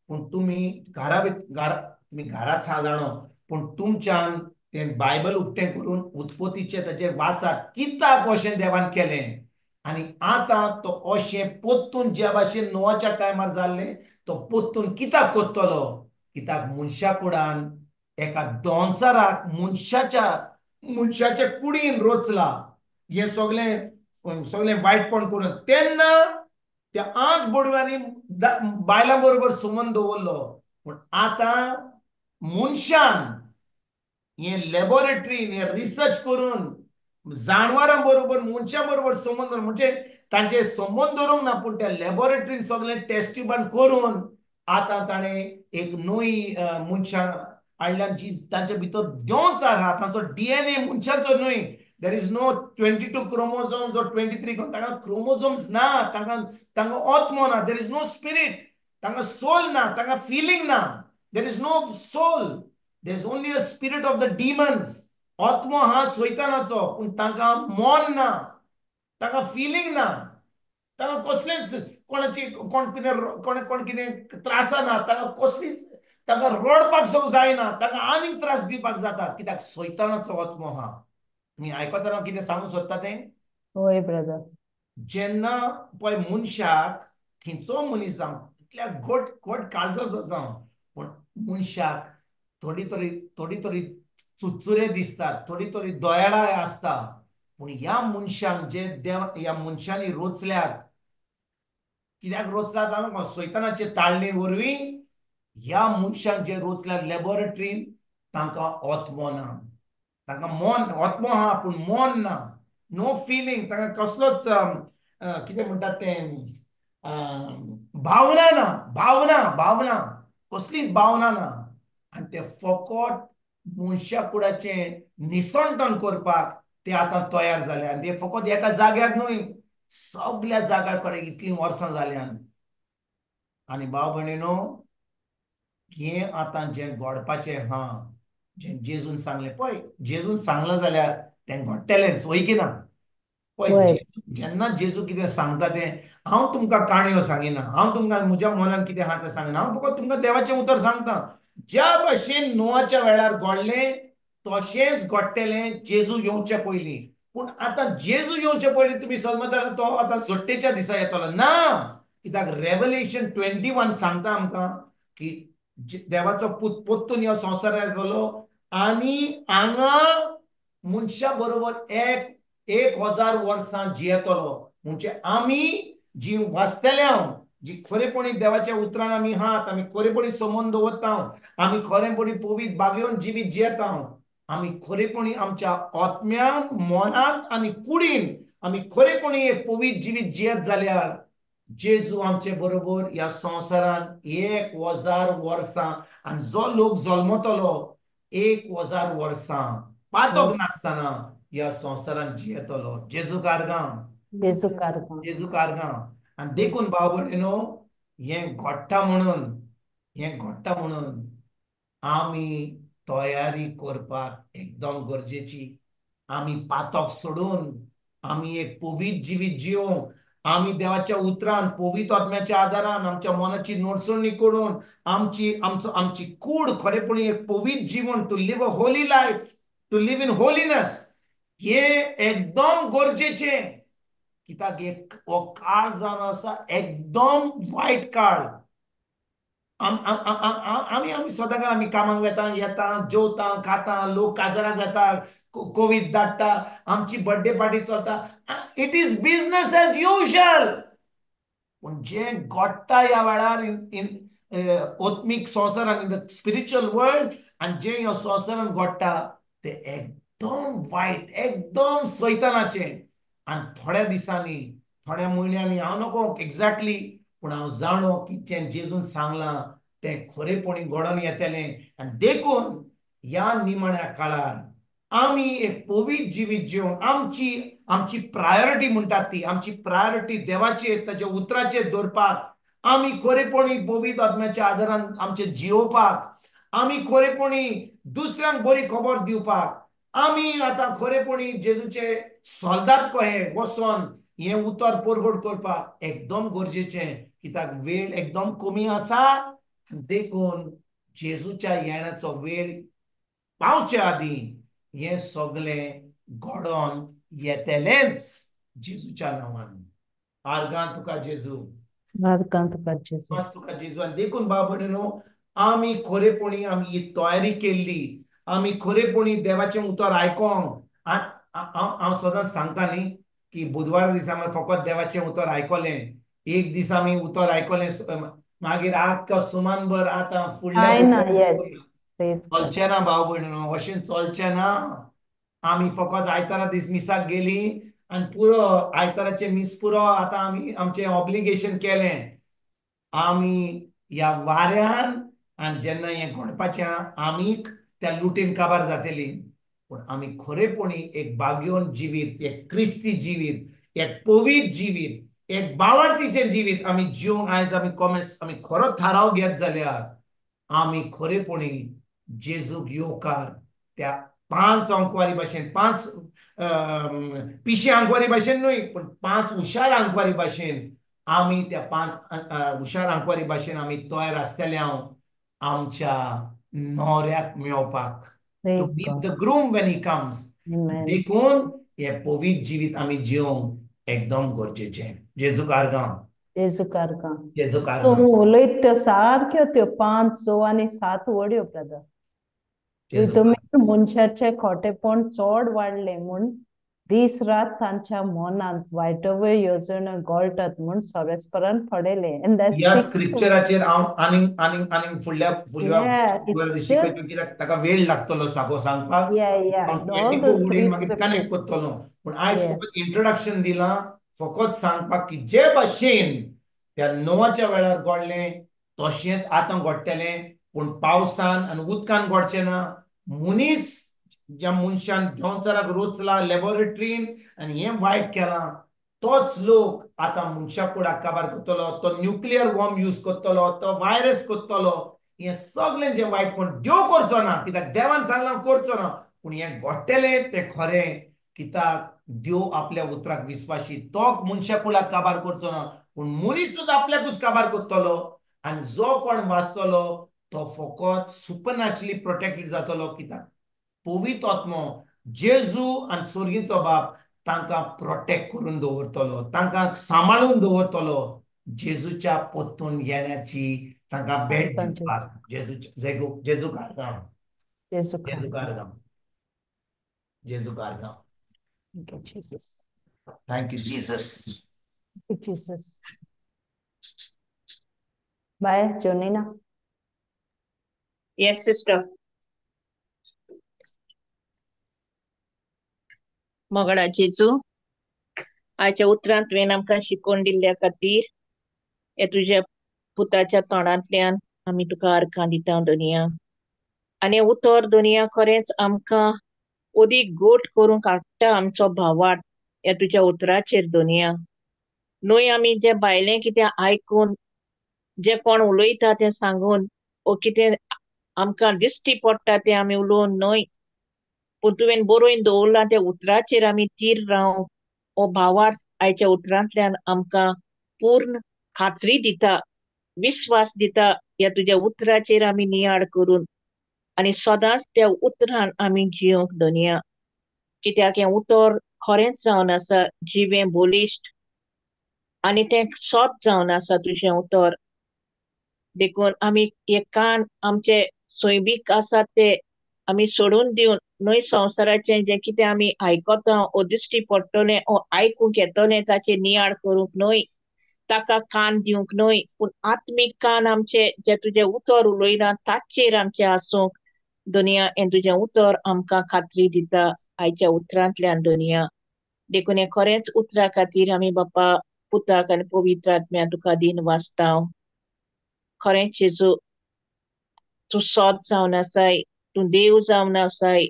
पूण तुमी तुमी घराच आहा जाणो, पूण तुमच्यान तें बायबल उक्तें करून उत्पत्तीचें ताचेर वाचात, कित्याक अशें देवान केलें. आनी आतां तो अशें पोत्तून ज्या भाशेन नोआच्या टायमार जाल्लें, तो पोत्तून कित्याक कोत्तलो? कित्याक मनशा कुडान एका दोनचाराक मनशाच्या कुडीन रोचला हें सगळें वायटपण करून, तेन्ना त्या आंच बडव्यांनी बायलां बरोबर संबंद दवरलो. पूण आतां मनशान हें लॅबोरेटरीन हें रिसर्च करून जानवरां बरोबर मनशा बरोबर संबंद, म्हणजे तांचे संबंद दवरूंक ना, पूण त्या लॅबोरेटरीन सगळें टेस्ट ट्यूबान करून आतां ताणें एक नवी मनशां आयल्यान जी तांचे भितर दोचार आहा, तांचो DNA मनशाचो न्हय. देर इज नो 22 क्रोमोझोम्स और 23 तांकां क्रोमोझोम्स ना, तांकां आत्मो ना, देर इज नो स्पिरीट, तांकां सोल ना, तांकां फिलींग ना, there is no soul. There's only a spirit of the demons. आत्मो हा सैतानाचो, पण तांकां मन ना, तांकां फिलिंग ना, तांकां कसलेंच कोणाची कोण कितें त्रास ना, तांकां कसलीच तांकां रडपाक सुद्दां जायना, तांकां आनीक त्रास दिवपाक जाता, कित्याक सैतानाचो आत्मो हा. तुम्ही आयकता हांव कितें सांगूंक सोदता तें? होय ब्रदर. जेन्ना पळय मनशाक खंयचो मनीस जावं, इतल्या गोड काळजाचो जावं, पूण मनशाक थोडी तरी चुचुरे दिसतात, थोडी तरी दयाळाय आसता, पूण ह्या मनशांक जे ह्या मनशांनी रोचल्यात, कित्याक रोचल्यात जाणा, सैतानाचे ताळणे वरवीं ह्या मनशांक जे रोचल्यात लॅबोरेटरीन, तांकां आत्मो ना, तांकां मन आत्मो हा पूण मन ना, नो फिलिंग, तांकां कसलोच कितें म्हणटात तें भावना ना, भावना कसलीच भावना ना, आनी ते फकत मनशा कुडाचें निसंटन करपाक ते आतां तयार जाले, आनी ते फकत एका जाग्यार न्हय, सगळ्या जाग्यार कडेन इतलीं वर्सां जाल्यात. आनी भाव भयणीनो, हें आतां जें घडपाचें हा, जें जेजून सांगलें पळय, जेजून सांगलां जाल्यार तें घडटलेंच, वय की ना? पळय, जेन्ना जेजू कितें सांगता तें हांव तुमकां काणयो सांगिना, हांव तुमकां म्हज्या मनान कितें आहा तें सांगिना, हांव फकत तुमकां देवाचें उतर सांगता. ज्या भाशेन नोआच्या वेळार घडलें तशेंच घडटलें जेजू येवचे पयलीं. पूण आतां जेजू येवचे पयलीं तुमी समजता तो आतां जोडटेच्या दिसा येतलो ना, कित्याक रेव्हलेशन 21 सांगता आमकां की देवाचो पूत पोत्तून ह्या संवसारांत येतलो आनी हांगा मनशा बरोबर 1000 वर्सां जियेतलो. म्हणजे आमी जी वाचतले हांव, जी खरेपणी देवाच्या उतरान आमी आहात, आमी खरेपणी संबंद दवरता, आमी खरेपणी पवित्र बागेवन जिवीत जियेता, आमी खरेपणी आमच्या आत्म्यान, मनान आनी कुडीन आमी खरेपणी एक पवित्र जिवीत जियेत जाल्यार जेजू आमचे बरोबर ह्या संवसारान 1000 वर्सां, आनी जो लोक जल्मतलो 1000 वर्सां पातक नासतना ह्या संवसारान जियेतलो. जेजू कारगां, जेजू कारगां. आनी देखून भाव भयणीनो, हें घडटा म्हणून आमी तयारी करपाक एकदम गरजेची. आमी पातक सोडून आमी एक पवित्र जिवीत जियोंक, आमी देवाच्या उतरान पवित्र आत्म्याच्या आदारान आमच्या मनाची नडसणी करून आमची कूड खरेपणी एक पवित्र जीवन, to live a holy life, to live in holiness, हे एकदम गरजेचें. कित्याक हो काळ जावन आसा एकदम वायट काळ. आमी सदांच आमी कामाक वेता, येता, जेवता, खाता, लोक काजाराक वेता, कोवीड धाडटा, आमची बर्थडे पार्टी चलता, it is business as usual. पूण जें घडटा ह्या वेळार आत्मीक संवसारान, इन द स्पिरिच्युअल वर्ल्ड, आनी जें ह्या संवसारान घडटा तें एकदम वायट, एकदम सैतानाचें. आनी थोड्या दिसांनी, थोड्या म्हयन्यांनी, हांव नको एक्झॅक्टली, पूण हांव जाणो की जें जेजून सांगलां तें खरेपणी घडोवन येतलें. आनी देखून ह्या निमाण्या काळार आमी एक पवित्र जिवीत जिवंक, आमची प्रायोरिटी म्हणटात ती, आमची प्रायोरिटी देवाचेर, ताच्या उतराचेर दवरपाक, आमी खरेपणी पवित्र आत्म्याच्या आदारान आमचे जियोवपाक, आमी खरेपणी दुसऱ्यांक बरी खबर दिवपाक, आमी आतां खरेपणी जेजूचे सोल्दाद कहे वचोन हें उतर परगट करपाक एकदम गरजेचें. कित्याक वेळ एकदम कमी आसा. देखून जेजूच्या येण्याचो वेळ पावचे आदीं हें सगळें घडोवन येतलेंच जेजूच्या नांवान. आर्गां तुका जेजू, तुका जेजू. आनी देखून भाव भयणीनो, आमी खरेपणी आमी ही तयारी केल्ली, आमी खरेपणी देवाचें उतर आयकोंक. हांव सदांच सांगता न्ही की बुधवार दिसा फकत देवाचें उतर आयकलें, एक दीस आमी उतर आयकलें, मागीर आख्खो सुमानभर आतां फुडल्या चलचें ना भाव भयणीनो, अशें चलचें ना. आमी फकत आयतारा दीस मिसाक गेलीं आनी पुरो आयताराचे मीस पुरो आतां आमी आमचें ऑब्लिगेशन केलें. आमी ह्या वाऱ्यान आनी जेन्ना हें घडपाचें आमीक त्या लुटीन काबार जातली, पूण आमी खरेपणी एक बागेवन जिवीत, एक क्रिस्ती जिवीत, एक पवित्र जिवीत, एक बावार्थीचें जिवीत आमी जिवंक आयज आमी खरो थाराव घेत जाल्यार आमी खरेपणी जेजूक येवकार त्या 5 अंकवारी भाशेन 5 पिशे अंकवारी भाशेन न्हय पण 5 हुशार अंकवारी भाशेन आमी त्या 5 हुशार अंकवारी भाशेन आमी तयार आसतले हांव आमच्या न्हवऱ्याक मेळपाक to Praise be God. The groom when he comes Amen. देखून हे पवित्र जिवीत आमी जिवंक एकदम गरजेचें जेजूक आर्गां जेजू कारका जेजूक तूं आर्गां उलयत त्यो सारक्यो त्यो 5 स आनी 7 वड्यो ब्रदर जेजूक तुमी मनशाचे खोटेपण चड वाडले म्हूण दीस रात तांच्या मनांत वायटव्यो येवजण्यो गळटात म्हूण सोबेस्परान पडयले ह्या स्क्रिप्चराचेर हांव आनीक फुडल्या it's शिकयता just कित्याक ताका वेळ लागतलो सांगपाक all the 24 three वडीन मागीर कनेक्ट scriptures. करतलो पूण आयज Yeah. फकत इंट्रोडक्शन दिलां फकत सांगपाक की जे भाशेन त्या नोवाच्या वेळार घडलें तशेंच आतां घडटलें पूण पावसान आनी उदकान घडचें ना मनीस ज्या मनशान देंवचाराक रोचला लॅबोरेटरीन आनी हें वायट केलां तोच लोक आतां मनशाक कुडाक काबार करतलो तो न्यूक्लियर बॉम्ब यूज करतलो तो वायरस करतलो हें सगळें जें वायटपण देव करचो ना कित्याक देवान सांगलां करचो ना पूण हें घडटलें तें खरें कित्याक देव आपल्या उतराक विस्वासी तो मनशा कुडाक काबार करचो ना पूण मनीस सुद्दां आपल्याकूच काबार करतलो आनी जो कोण वाचतलो तो फकत सुपरनॅचरली प्रोटेक्टेड जातलो कित्याक पवित्र आत्मो जेजू आनी स्वर्गीचो बाप तांकां प्रोटेक्ट करून दवरतलो तांकां सांबाळून दवरतलो जेजूच्या पोत्तून येण्याची तांकां भेट दिवपाक जेजू कारगांव जेजू जेजू कारका कारगांव जेजू कारगांव Thank you, Jesus. Thank you Jesus Thank you, Jesus. Bye, Jonina. Yes, sister. मोगडा जेजू आयच्या उतरांत तुवें आमकां शिकोवन दिल्ल्या खातीर हे तुज्या पुताच्या तोंडांतल्यान आमी तुका आर्गां दिता दोनिया आनी उतर दोनिया खरेंच आमकां अदीक गोट करून काडटा आमचो भावार्थ हे तुज्या उतराचेर दोनिया न्हय आमी जे भायलें कितें आयकून जे कोण उलयता तें सांगून ओ कितें आमकां दिश्टी पडटा तें आमी उलोवन न्हय पूण तुवें बरोवन दवरलां त्या उतराचेर आमी थीर रावं हो भावार्थ आयच्या उतरांतल्यान आमकां पूर्ण खात्री दिता विश्वास दिता ह्या तुज्या उतराचेर आमी नियाळ करून आनी सदांच त्या उतरान आमी जियोंक दोनिया कित्याक हें उतर खरेंच जावन आसा जिवें बोलिश्ट आनी तें सोत जावन आसा तुजें उतर देखून आमी हे कान आमचे सोयबीक आसात ते आमी सोडून दिवन न्हय संवसाराचें जें कितें आमी आयकता ओ दिश्टी पडटलें ओ आयकूंक येतलें ताचेर नियाळ करूंक न्हय ताका कान दिवंक न्हय पूण आत्मीक कान आमचे जे तुजें उतर उलयलां ताचेर आमचें आसूंक दोनिया हें तुजें उतर आमकां खात्री दिता आयच्या उतरांतल्यान दोनिया देखून हें खरेंच उतरा खातीर आमी बापा पुताक आनी पवित्र आत्म्याक तुका दिन वाचता खरेंच जेजू तूं सोत जावन आसाय तूं देव जावन आसाय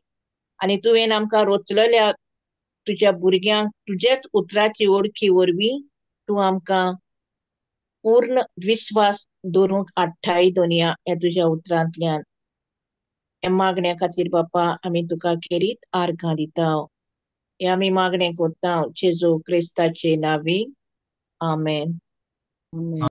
आनी तुवें आमकां रोचलेल्या तुज्या भुरग्यांक तुजेच उतराची ओळखी वरवीं तूं आमकां पूर्ण विश्वास दवरूंक हाडटाय दोनिया हे तुज्या उतरांतल्यान हे मागण्या खातीर बापा आमी तुका खेरीत आर्गां दिता हे आमी मागणें करता जेजू क्रिस्ताचे नांवी आमेन Amen.